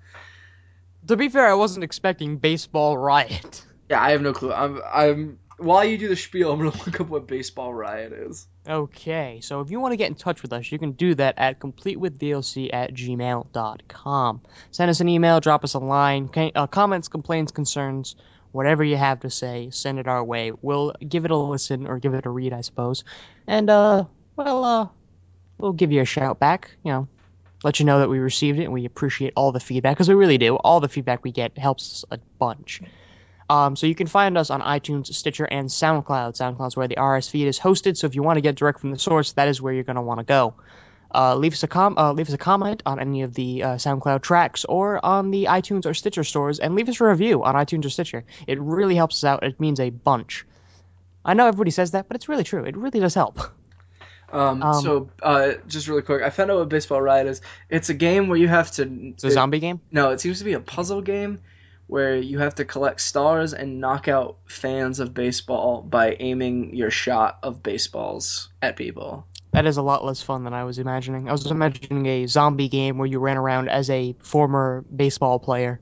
To be fair, I wasn't expecting Baseball Riot. Yeah, I have no clue. I'm while you do the spiel, I'm going to look up what Baseball Riot is. Okay, so if you want to get in touch with us, you can do that at completewithdlc@gmail.com. Send us an email, drop us a line, comments, complaints, concerns, whatever you have to say, send it our way. We'll give it a listen, or give it a read, I suppose. And, we'll give you a shout back, let you know that we received it, and we appreciate all the feedback, because we really do. All the feedback we get helps us a bunch. So you can find us on iTunes, Stitcher, and SoundCloud. SoundCloud's where the RS feed is hosted, so if you want to get direct from the source, that is where you're going to want to go. Leave us a comment on any of the SoundCloud tracks or on the iTunes or Stitcher stores, and leave us a review on iTunes or Stitcher. It really helps us out. It means a bunch. I know everybody says that, but it's really true. It really does help. Just really quick, I found out what Baseball Riot is. It's a game where you have to... It's a zombie game? No, it seems to be a puzzle game where you have to collect stars and knock out fans of baseball by aiming your shot of baseballs at people. That is a lot less fun than I was imagining. I was imagining a zombie game where you ran around as a former baseball player,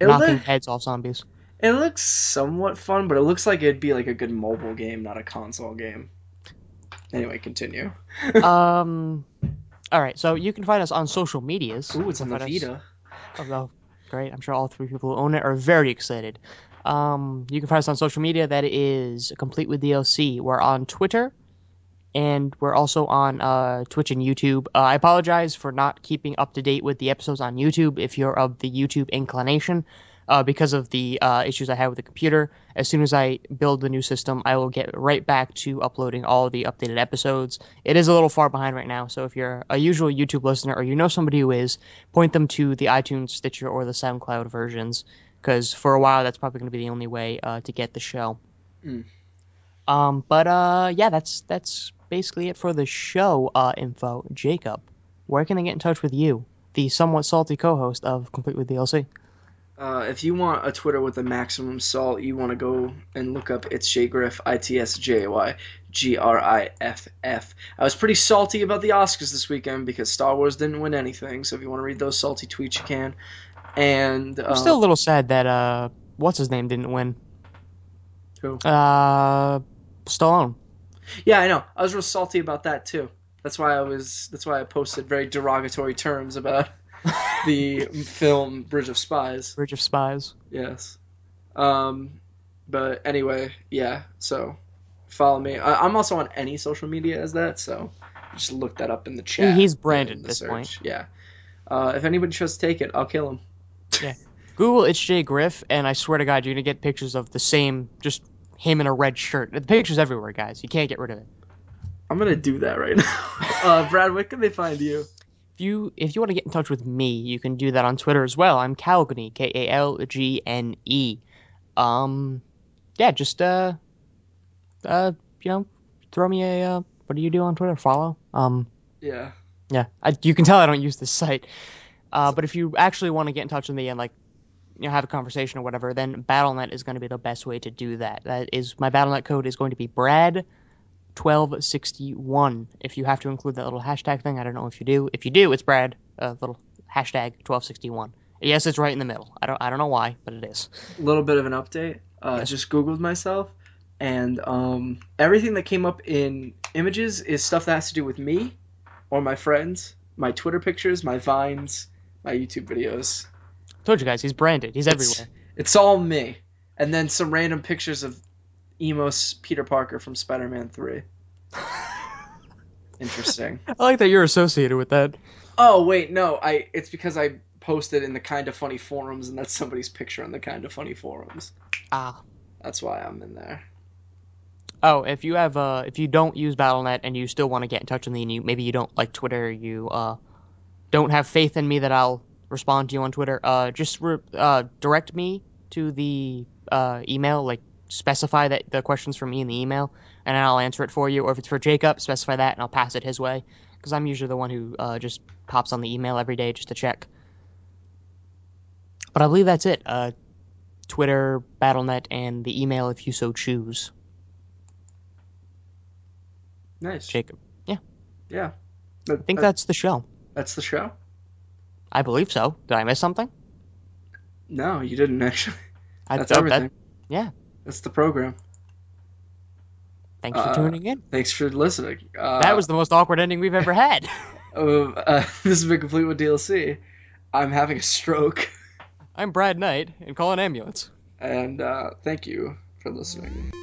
knocking heads off zombies. It looks somewhat fun, but it looks like it'd be like a good mobile game, not a console game. Anyway, continue. All right, so you can find us on social medias. Ooh, it's on the Vita. Oh, great. I'm sure all three people who own it are very excited. You can find us on social media. That is Complete with DLC. We're on Twitter, and we're also on Twitch and YouTube. I apologize for not keeping up to date with the episodes on YouTube if you're of the YouTube inclination. Because of the issues I have with the computer. As soon as I build the new system, I will get right back to uploading all the updated episodes. It is a little far behind right now, so if you're a usual YouTube listener or you know somebody who is, point them to the iTunes, Stitcher, or the SoundCloud versions, because for a while that's probably going to be the only way to get the show. Yeah, that's basically it for the show info. Jacob, where can they get in touch with you, the somewhat salty co-host of Complete with DLC? If you want a Twitter with the maximum salt, you want to go and look up It's Jay Griff, ITSJAY, GRIFF. I was pretty salty about the Oscars this weekend because Star Wars didn't win anything, so if you want to read those salty tweets, you can. And I'm still a little sad that, what's-his-name didn't win. Who? Stallone. Yeah, I know. I was real salty about that, too. That's why I posted very derogatory terms about the film Bridge of Spies. Bridge of Spies. Yes. But anyway, yeah, so follow me. I'm also on any social media as that, so just look that up in the chat. He's branded at this point. Yeah. If anybody tries to take it, I'll kill him. Yeah. Google It's Jay Griff, and I swear to God, you're going to get pictures of the same, just him in a red shirt. The picture's everywhere, guys. You can't get rid of it. I'm going to do that right now. Brad, where can they find you? If you want to get in touch with me, you can do that on Twitter as well. I'm Kalgny, Kalgne. Yeah, just throw me a what do you do on Twitter? Follow. Yeah. Yeah. You can tell I don't use this site. But if you actually want to get in touch with me and have a conversation or whatever, then BattleNet is going to be the best way to do that. That is, my BattleNet code is going to be Brad1261. If you have to include that little hashtag thing, I don't know if you do. If you do, it's Brad, little hashtag 1261. Yes, it's right in the middle. I don't know why, but it is. A little bit of an update. Yes. Just Googled myself, and everything that came up in images is stuff that has to do with me or my friends, my Twitter pictures, my Vines, my YouTube videos. Told you guys, he's branded. He's everywhere. It's all me. And then some random pictures of emo Peter Parker from Spider-Man 3. Interesting. I like that you're associated with that. Oh, wait, no. It's because I posted in the Kinda Funny forums, and that's somebody's picture in the Kinda Funny forums. Ah. That's why I'm in there. Oh, if you don't use BattleNet and you still want to get in touch with me, and maybe you don't like Twitter, you don't have faith in me that I'll respond to you on Twitter, just direct me to the email, specify that the question's for me in the email, and then I'll answer it for you. Or if it's for Jacob, specify that, and I'll pass it his way, because I'm usually the one who just pops on the email every day just to check. But I believe that's it. Twitter, BattleNet, and the email if you so choose. Nice. Jacob. Yeah. Yeah. I think that's the show. That's the show? I believe so. Did I miss something? No, you didn't actually. That's everything. Yeah. That's the program. Thanks for tuning in. Thanks for listening. That was the most awkward ending we've ever had. This has been Complete with DLC. I'm having a stroke. I'm Brad Knight, and call an ambulance. And thank you for listening.